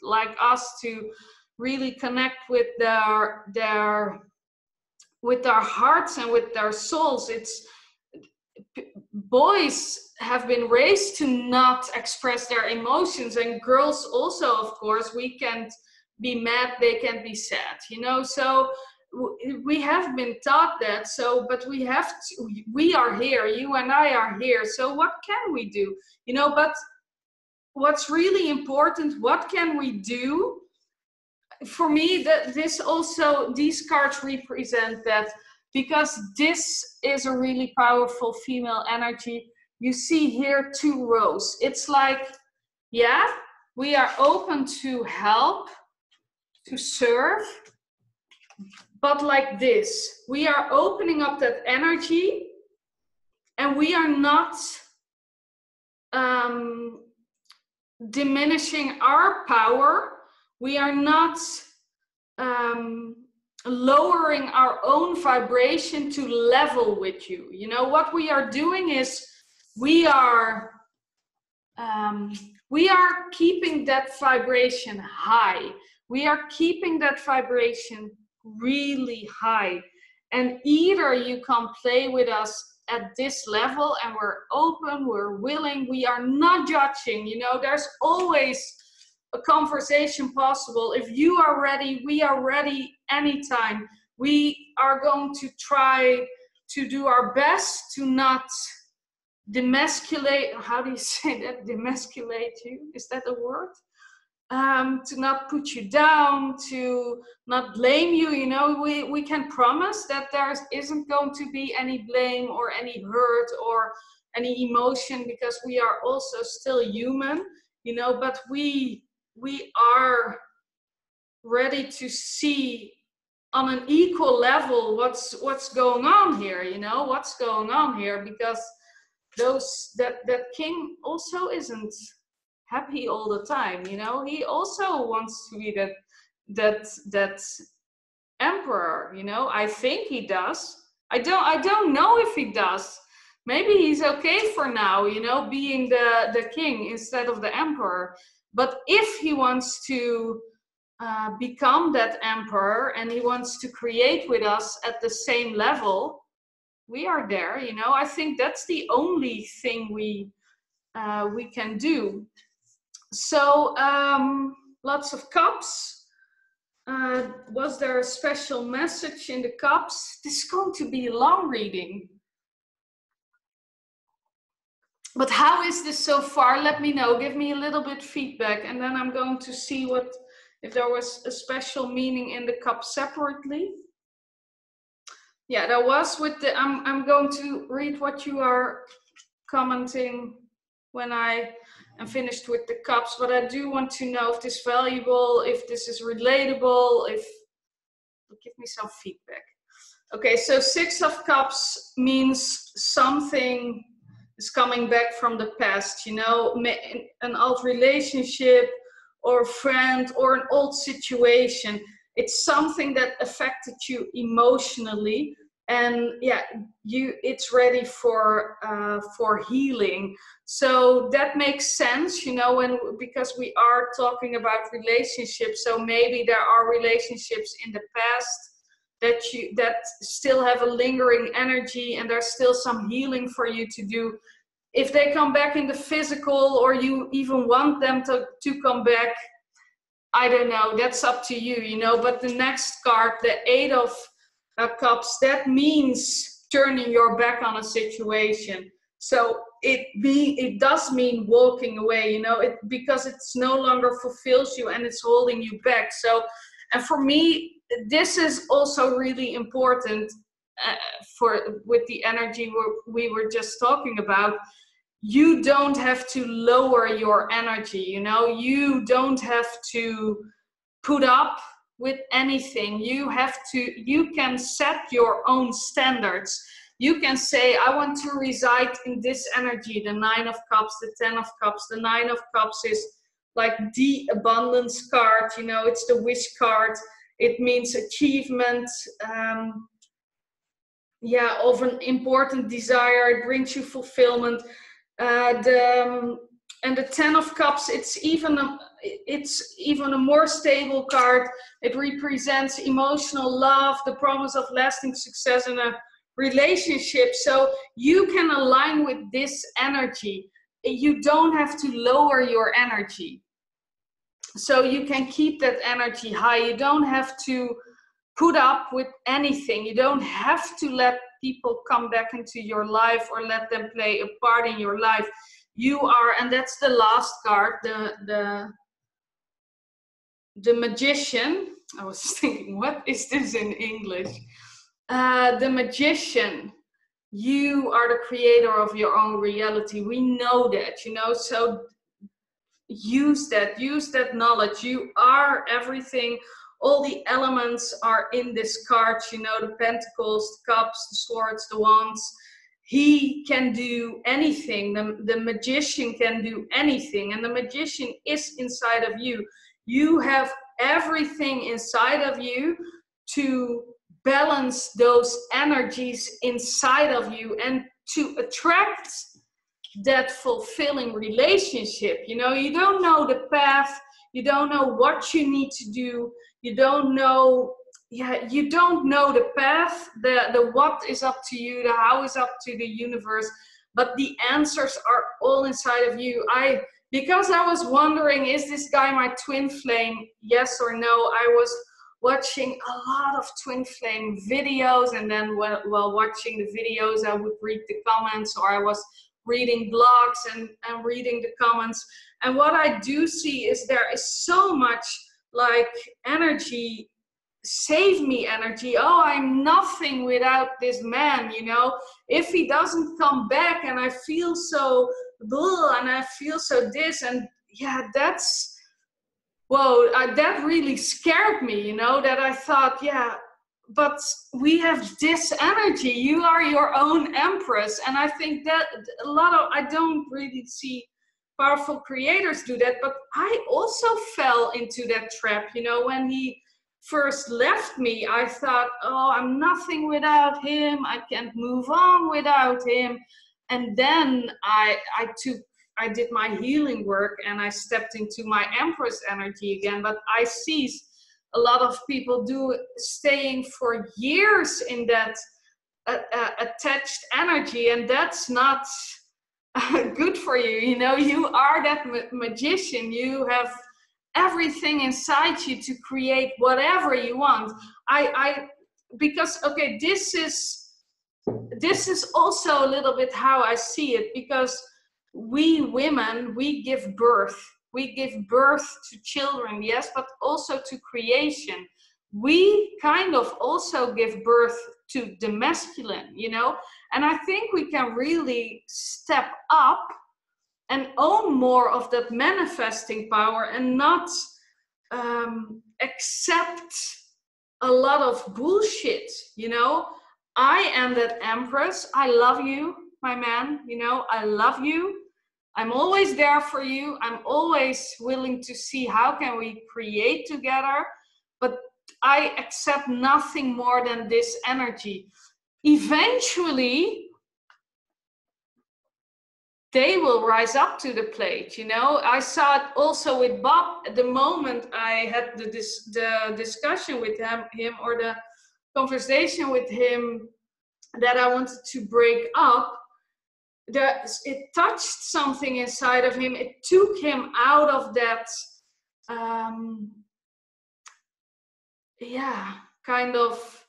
like us to really connect with their hearts and with their souls. Boys have been raised to not express their emotions, and girls also, of course. We can't be mad, they can't be sad, you know. So we have been taught that. So, but we are here, you and I are here. So what can we do, you know? But what's really important, what can we do for me, these cards represent that, because this is a really powerful female energy. You see here 2 rows. It's like, yeah, we are open to help, to serve, but like this, we are opening up that energy, and we are not diminishing our power. We are not lowering our own vibration to level with you. You know, what we are doing is we are keeping that vibration high. We are keeping that vibration really high. And either you come play with us at this level, and we're open, we're willing, we are not judging. You know, there's always a conversation possible. If you are ready, we are ready anytime. We are going to try to do our best to not demasculate. How do you say that? Demasculate you? Is that a word? To not put you down, to not blame you. You know, we can promise that there isn't going to be any blame or any hurt or any emotion, because we are also still human, you know, but we are ready to see on an equal level what's going on here, you know, what's going on here, because that king also isn't happy all the time, you know. He also wants to be that emperor, you know. I think he does. I don't know if he does. Maybe he's okay for now, you know, being the king instead of the emperor. But if he wants to become that emperor, and he wants to create with us at the same level, we are there, you know. I think that's the only thing we can do. So lots of cups. Was there a special message in the cups? This is going to be a long reading. But how is this so far? Let me know. Give me a little bit feedback, and then I'm going to see if there was a special meaning in the cup separately. Yeah, there was with the. I'm going to read what you are commenting when I am finished with the cups, but I do want to know if this is valuable, if this is relatable, give me some feedback. Okay, so 6 of Cups means something is coming back from the past, you know, an old relationship or a friend or an old situation. It's something that affected you emotionally, and yeah, it's ready for healing. So that makes sense, you know, because we are talking about relationships. So maybe there are relationships in the past that still have a lingering energy, and there's still some healing for you to do. If they come back in the physical, or you even want them to come back, I don't know, that's up to you, you know. But the next card, the 8 of Cups, that means turning your back on a situation. So it does mean walking away, you know, because it's no longer fulfills you and it's holding you back. So, and for me, this is also really important with the energy we were just talking about. You don't have to lower your energy, you know. You don't have to put up with anything. You can set your own standards. You can say, I want to reside in this energy, the 9 of Cups, the 10 of Cups. The 9 of Cups is like the abundance card, you know, it's the wish card. It means achievement, of an important desire. It brings you fulfillment. And the 10 of Cups, it's even a more stable card. It represents emotional love, the promise of lasting success in a relationship. So you can align with this energy. You don't have to lower your energy. So you can keep that energy high. You don't have to put up with anything. You don't have to let people come back into your life or let them play a part in your life. You are, and that's the last card, the the magician. I was thinking, what is this in English? The magician. You are the creator of your own reality. We know that, you know, so use that knowledge. You are everything. All the elements are in this card, you know, the pentacles, the cups, the swords, the wands. He can do anything. The magician can do anything, and the magician is inside of you. You have everything inside of you to balance those energies inside of you and to attract that fulfilling relationship. You know, you don't know the path, you don't know what you need to do, you don't know, you don't know the path. The what is up to you, the how is up to the universe, but the answers are all inside of you. Because I was wondering, is this guy my twin flame, yes or no? I was watching a lot of twin flame videos, and then while watching the videos I would read the comments, or I was reading blogs and reading the comments. And what I do see is there is so much like energy, save me energy. Oh, I'm nothing without this man, you know. If he doesn't come back, and I feel so blah, and I feel so this, and yeah, that's, whoa, that really scared me, you know, that I thought, yeah, but we have this energy. You are your own empress. And I think that a lot of, I don't really see powerful creators do that, but I also fell into that trap. You know, when he first left me, I thought, oh, I'm nothing without him. I can't move on without him. And then I did my healing work and I stepped into my empress energy again. But I see a lot of people do staying for years in that attached energy, and that's not good for you. You know, you are that magician. You have everything inside you to create whatever you want. Because okay, this is also a little bit how I see it, because we women, we give birth. We give birth to children, yes, but also to creation. We kind of also give birth to the masculine, you know? And I think we can really step up and own more of that manifesting power, and not accept a lot of bullshit, you know? I am that empress. I love you, my man, you know? I love you. I'm always there for you. I'm always willing to see how can we create together, but I accept nothing more than this energy. Eventually, they will rise up to the plate, you know. I saw it also with Bob. At the moment I had the discussion with him, or the conversation with him, that I wanted to break up, it touched something inside of him. It took him out of that kind of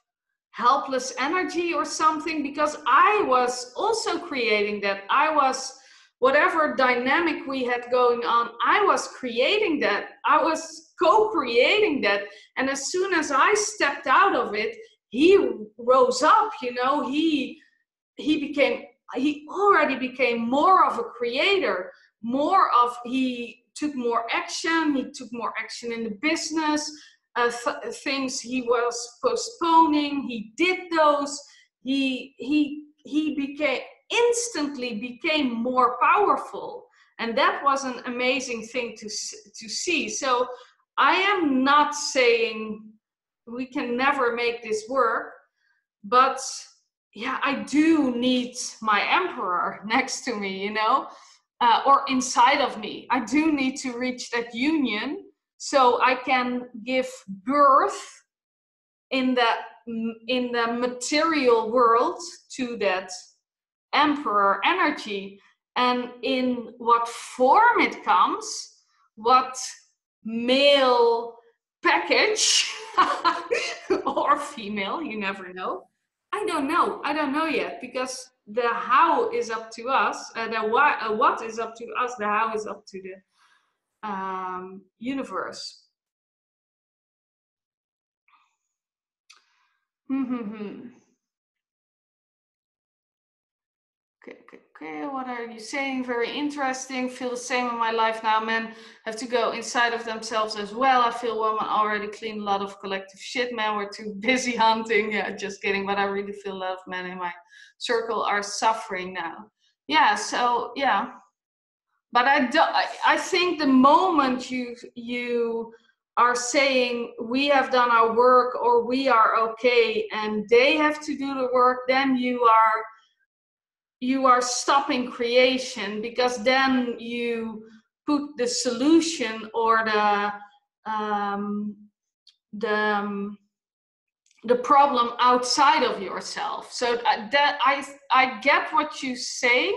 helpless energy or something, because I was also creating that. I was, whatever dynamic we had going on, I was creating that. I was co-creating that. And as soon as I stepped out of it, he rose up, you know. He already became more of a creator, he took more action in the business. Things he was postponing, he did those. He instantly became more powerful, and that was an amazing thing to see. So I am not saying we can never make this work, but yeah, I do need my emperor next to me, you know, or inside of me. I do need to reach that union so I can give birth in the material world to that emperor energy. And in what form it comes, what male package or female, you never know. I don't know yet, because the how is up to us. The what is up to us. The how is up to the universe. Mm-hmm. Okay. What are you saying? Very interesting. Feel the same in my life now. Men have to go inside of themselves as well. I feel women already clean a lot of collective shit. Men were too busy hunting. Yeah, just kidding. But I really feel a lot of men in my circle are suffering now. Yeah. So yeah. But I think the moment you are saying we have done our work or we are okay and they have to do the work, then you are stopping creation, because then you put the solution or um, the um, the problem outside of yourself. So that I get what you say,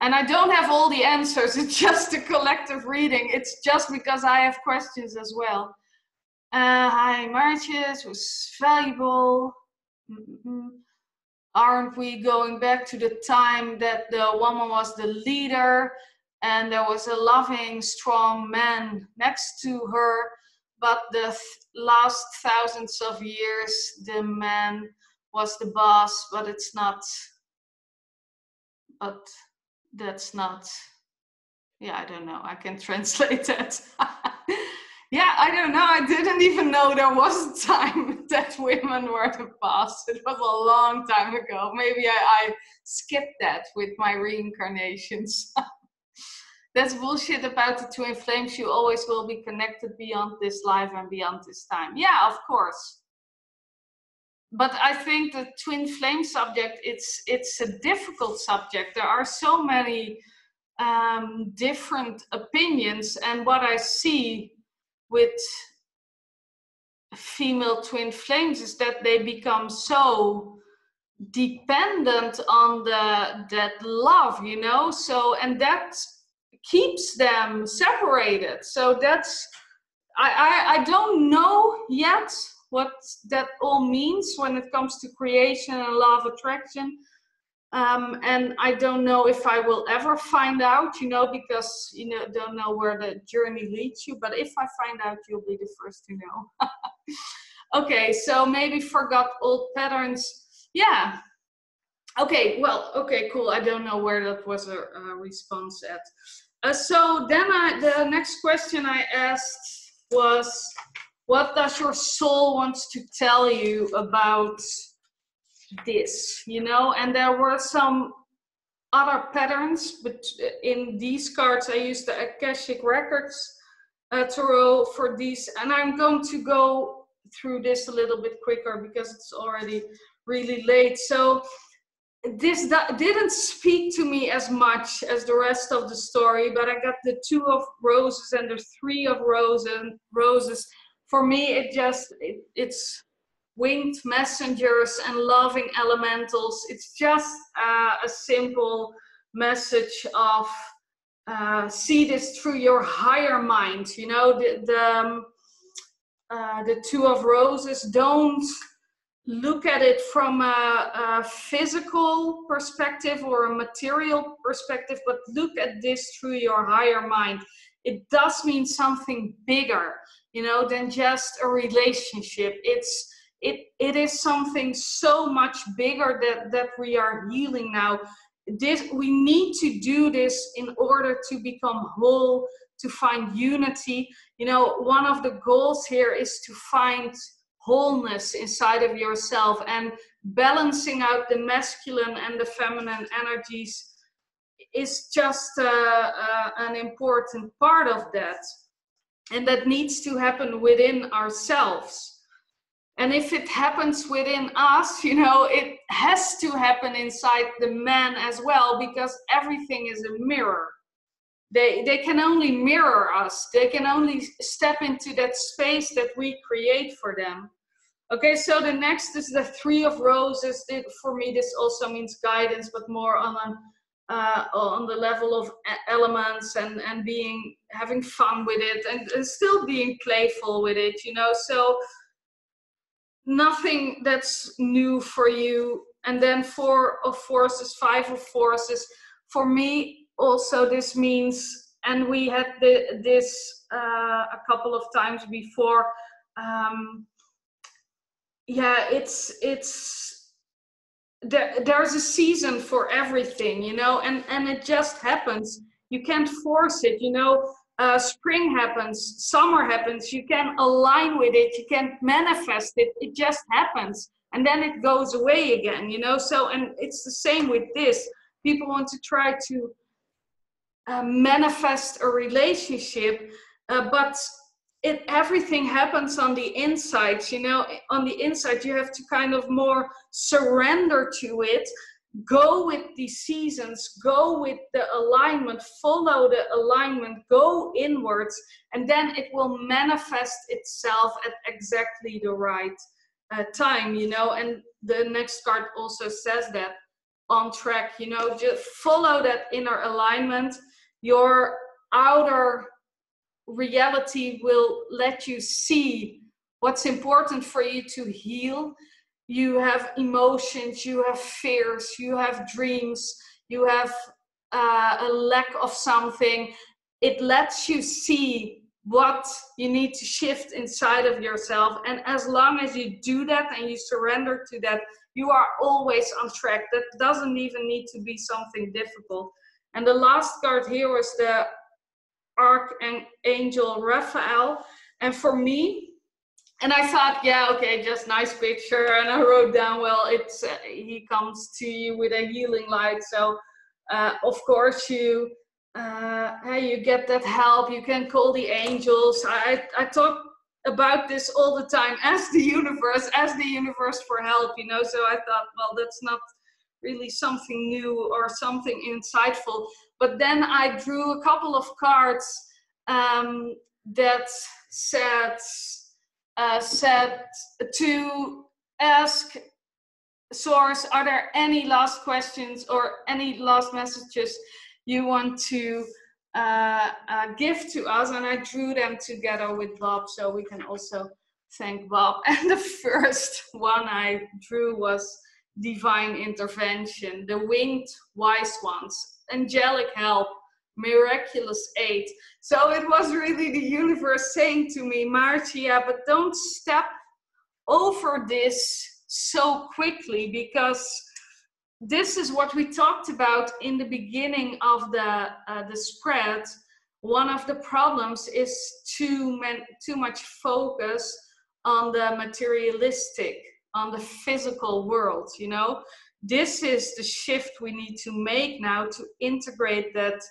and I don't have all the answers. It's just a collective reading. It's just because I have questions as well. Hi, marriages was valuable. Mm-hmm. Aren't we going back to the time that the woman was the leader and there was a loving, strong man next to her, but the last thousands of years the man was the boss, but it's not, but that's not, yeah, I don't know, I can translate that. Yeah, I don't know. I didn't even know there was a time that women were the boss. It was a long time ago. Maybe I skipped that with my reincarnations. That's bullshit about the twin flames. You always will be connected beyond this life and beyond this time. Yeah, of course. But I think the twin flame subject, it's a difficult subject. There are so many different opinions, and what I see with female twin flames is that they become so dependent on that love, you know, so, and that keeps them separated. So that's I don't know yet what that all means when it comes to creation and love attraction. And I don't know if I will ever find out, you know, because you know, don't know where the journey leads you. But if I find out, you'll be the first to know. Okay, so maybe forgot old patterns. Yeah. Okay, well, okay, cool. I don't know where that was a response at. So then the next question I asked was, what does your soul wants to tell you about this? You know, and there were some other patterns, but in these cards I used the Akashic Records tarot for these, and I'm going to go through this a little bit quicker because it's already really late. So this didn't speak to me as much as the rest of the story, but I got the Two of Roses and the Three of Roses. For me, it's winged messengers and loving elementals. It's just a simple message of see this through your higher mind. You know, the Two of Roses, don't look at it from a physical perspective or a material perspective, but look at this through your higher mind. It does mean something bigger, you know, than just a relationship. It is something so much bigger that we are healing now. We need to do this in order to become whole, to find unity. You know, one of the goals here is to find wholeness inside of yourself, and balancing out the masculine and the feminine energies is just an important part of that, and that needs to happen within ourselves. And if it happens within us, you know, it has to happen inside the man as well, because everything is a mirror. They can only mirror us. They can only step into that space that we create for them. Okay, so the next is the Three of Roses. For me, this also means guidance, but more on the level of elements and having fun with it, and still being playful with it, you know. So nothing that's new for you. And then Four of Forces, Five of Forces. For me, also this means, and we had this a couple of times before. yeah, there's a season for everything, you know, and it just happens. You can't force it, you know. Spring happens, summer happens, you can align with it, you can manifest it, it just happens, and then it goes away again, you know. So, and it's the same with this. People want to try to manifest a relationship, but everything happens on the inside, you know. On the inside you have to kind of more surrender to it, go with the seasons, go with the alignment, follow the alignment, go inwards, and then it will manifest itself at exactly the right time, you know. And the next card also says that, on track, you know, just follow that inner alignment. Your outer reality will let you see what's important for you to heal. You have emotions, you have fears, you have dreams, you have a lack of something. It lets you see what you need to shift inside of yourself. And as long as you do that and you surrender to that, you are always on track. That doesn't even need to be something difficult. And the last card here was the Archangel Raphael. And for me, and I thought, yeah, okay, just nice picture. And I wrote down, well, it's he comes to you with a healing light. So of course you get that help. You can call the angels. I talk about this all the time. Ask the universe for help, you know. So I thought, well, that's not really something new or something insightful. But then I drew a couple of cards that said to ask Source, are there any last questions or any last messages you want to give to us? And I drew them together with Bob, so we can also thank Bob. And the first one I drew was divine intervention, the winged wise ones, angelic help, miraculous aid. So it was really the universe saying to me, Marcia, but don't step over this so quickly, because this is what we talked about in the beginning of the spread. One of the problems is too much focus on the materialistic, on the physical world, you know. This is the shift we need to make now, to integrate that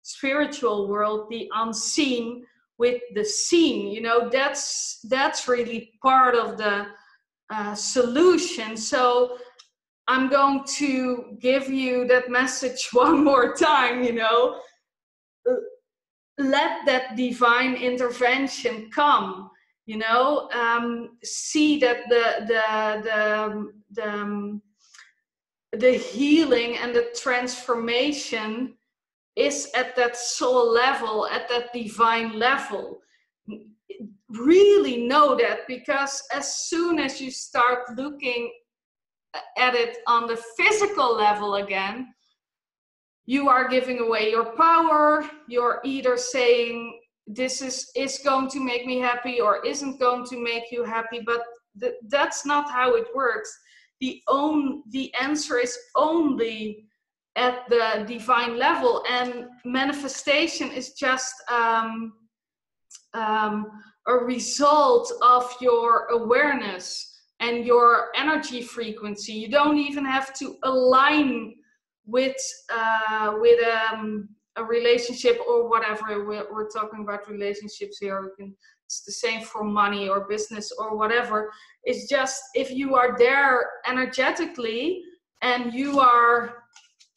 spiritual world, the unseen, with the seen, you know. That's really part of the solution. So I'm going to give you that message one more time, you know. Let that divine intervention come, you know. See that the healing and the transformation is at that soul level, at that divine level. Really know that, because as soon as you start looking at it on the physical level again, you are giving away your power. You're either saying this is going to make me happy or isn't going to make you happy, but that's not how it works. The answer is only at the divine level, and manifestation is just a result of your awareness and your energy frequency. You don't even have to align with a relationship or whatever. We're talking about relationships here. It's the same for money or business or whatever. It's just, if you are there energetically and you are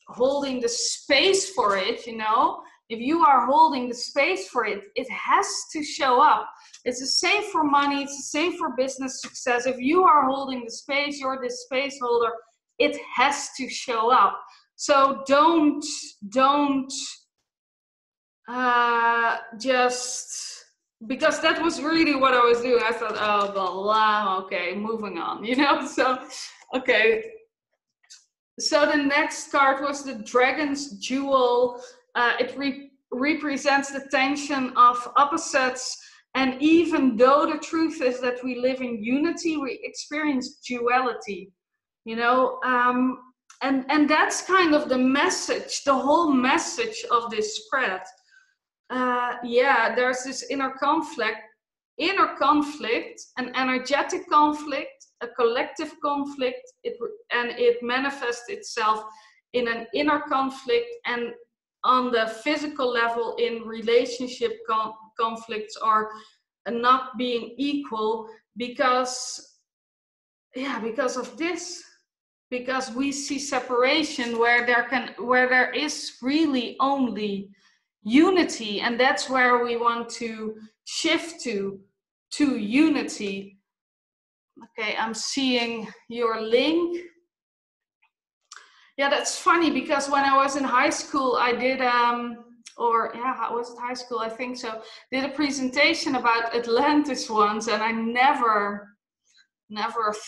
holding the space for it, you know, if you are holding the space for it, it has to show up. It's the same for money. It's the same for business success. If you are holding the space, you're the space holder, it has to show up. So don't just, because that was really what I was doing. I thought, oh, blah, blah, okay, moving on, you know? So, okay. So the next card was the Dragon's Jewel. It represents the tension of opposites, And even though the truth is that we live in unity, we experience duality, you know. And that's kind of the message, the whole message of this spread. Yeah, there's this inner conflict, an energetic conflict, a collective conflict, and it manifests itself in an inner conflict, and on the physical level in relationship conflicts or not being equal, because of this, because we see separation where there is really only unity, and that's where we want to shift to unity. Okay, I'm seeing your link. Yeah, that's funny, because when I was in high school, I did was it high school? I think so. Did a presentation about Atlantis once, and I never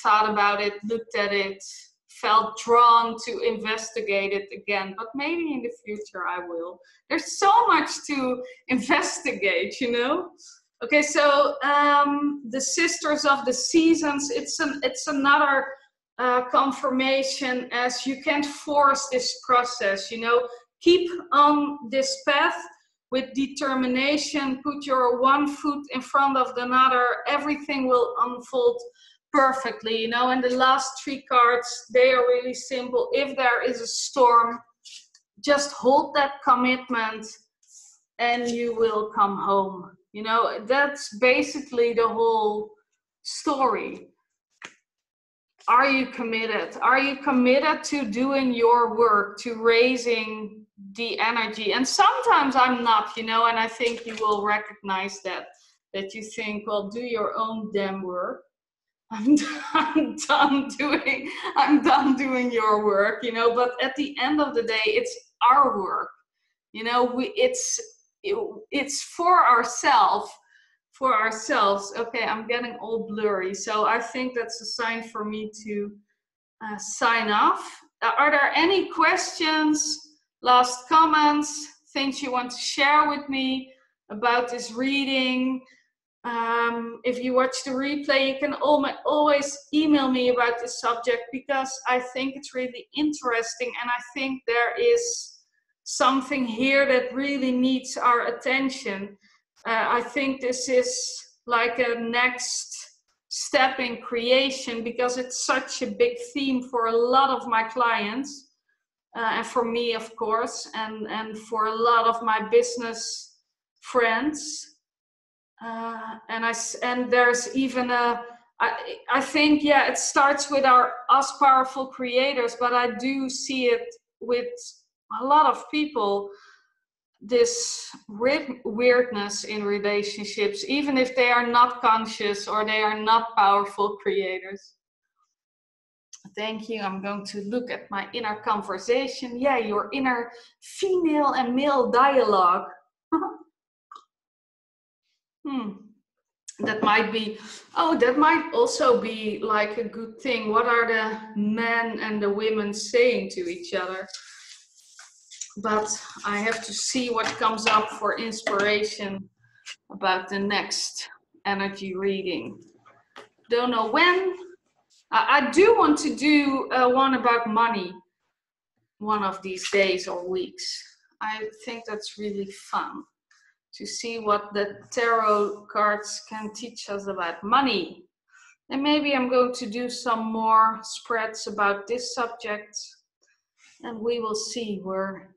thought about it, looked at it, felt drawn to investigate it again. But maybe in the future I will. There's so much to investigate, you know. Okay, so the Sisters of the Seasons. It's another confirmation, as you can't force this process, you know. Keep on this path with determination, put your one foot in front of another, everything will unfold perfectly, you know. And the last 3 cards, they are really simple. If there is a storm, just hold that commitment and you will come home, you know. That's basically the whole story. Are you committed? Are you committed to doing your work, to raising the energy? And sometimes I'm not, you know, and I think you will recognize that you think, well, do your own damn work. I'm done doing your work, you know. But at the end of the day, it's our work, you know. It's for ourselves. Okay, I'm getting all blurry, so I think that's a sign for me to sign off. Are there any questions, last comments, things you want to share with me about this reading? If you watch the replay, you can always email me about this subject, because I think it's really interesting, and I think there is something here that really needs our attention. I think this is like a next step in creation, because it's such a big theme for a lot of my clients, and for me, of course, and for a lot of my business friends. And there's even I think, yeah, it starts with us powerful creators, but I do see it with a lot of people, this weirdness in relationships, even if they are not conscious or they are not powerful creators. Thank you. I'm going to look at my inner conversation. Yeah, your inner female and male dialogue. That might also be like a good thing. What are the men and the women saying to each other? But I have to see what comes up for inspiration about the next energy reading. Don't know when. I do want to do one about money one of these days or weeks. I think that's really fun to see what the tarot cards can teach us about money. And maybe I'm going to do some more spreads about this subject, and we will see where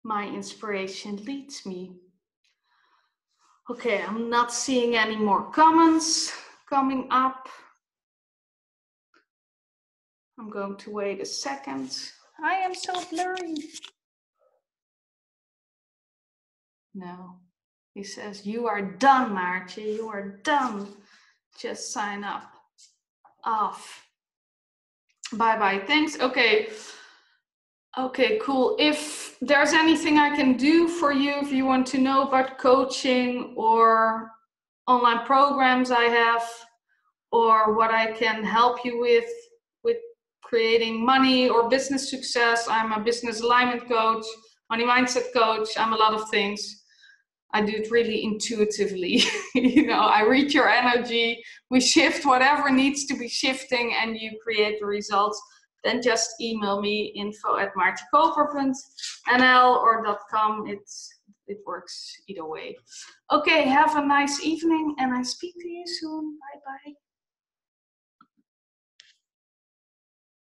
my inspiration leads me. Okay, I'm not seeing any more comments coming up. I'm going to wait a second. I am so blurry. No, he says, you are done, Maartje, you are done. Just sign up. Off. Bye-bye, thanks. Okay, cool. If there's anything I can do for you, if you want to know about coaching or online programs I have, or what I can help you with creating money or business success, I'm a business alignment coach. money mindset coach. I'm a lot of things. I do it really intuitively. You know, I read your energy, we shift whatever needs to be shifting, and you create the results. Then just email me, info@maartjekoper.nl or .com. It works either way. Okay, have a nice evening, and I speak to you soon. Bye bye.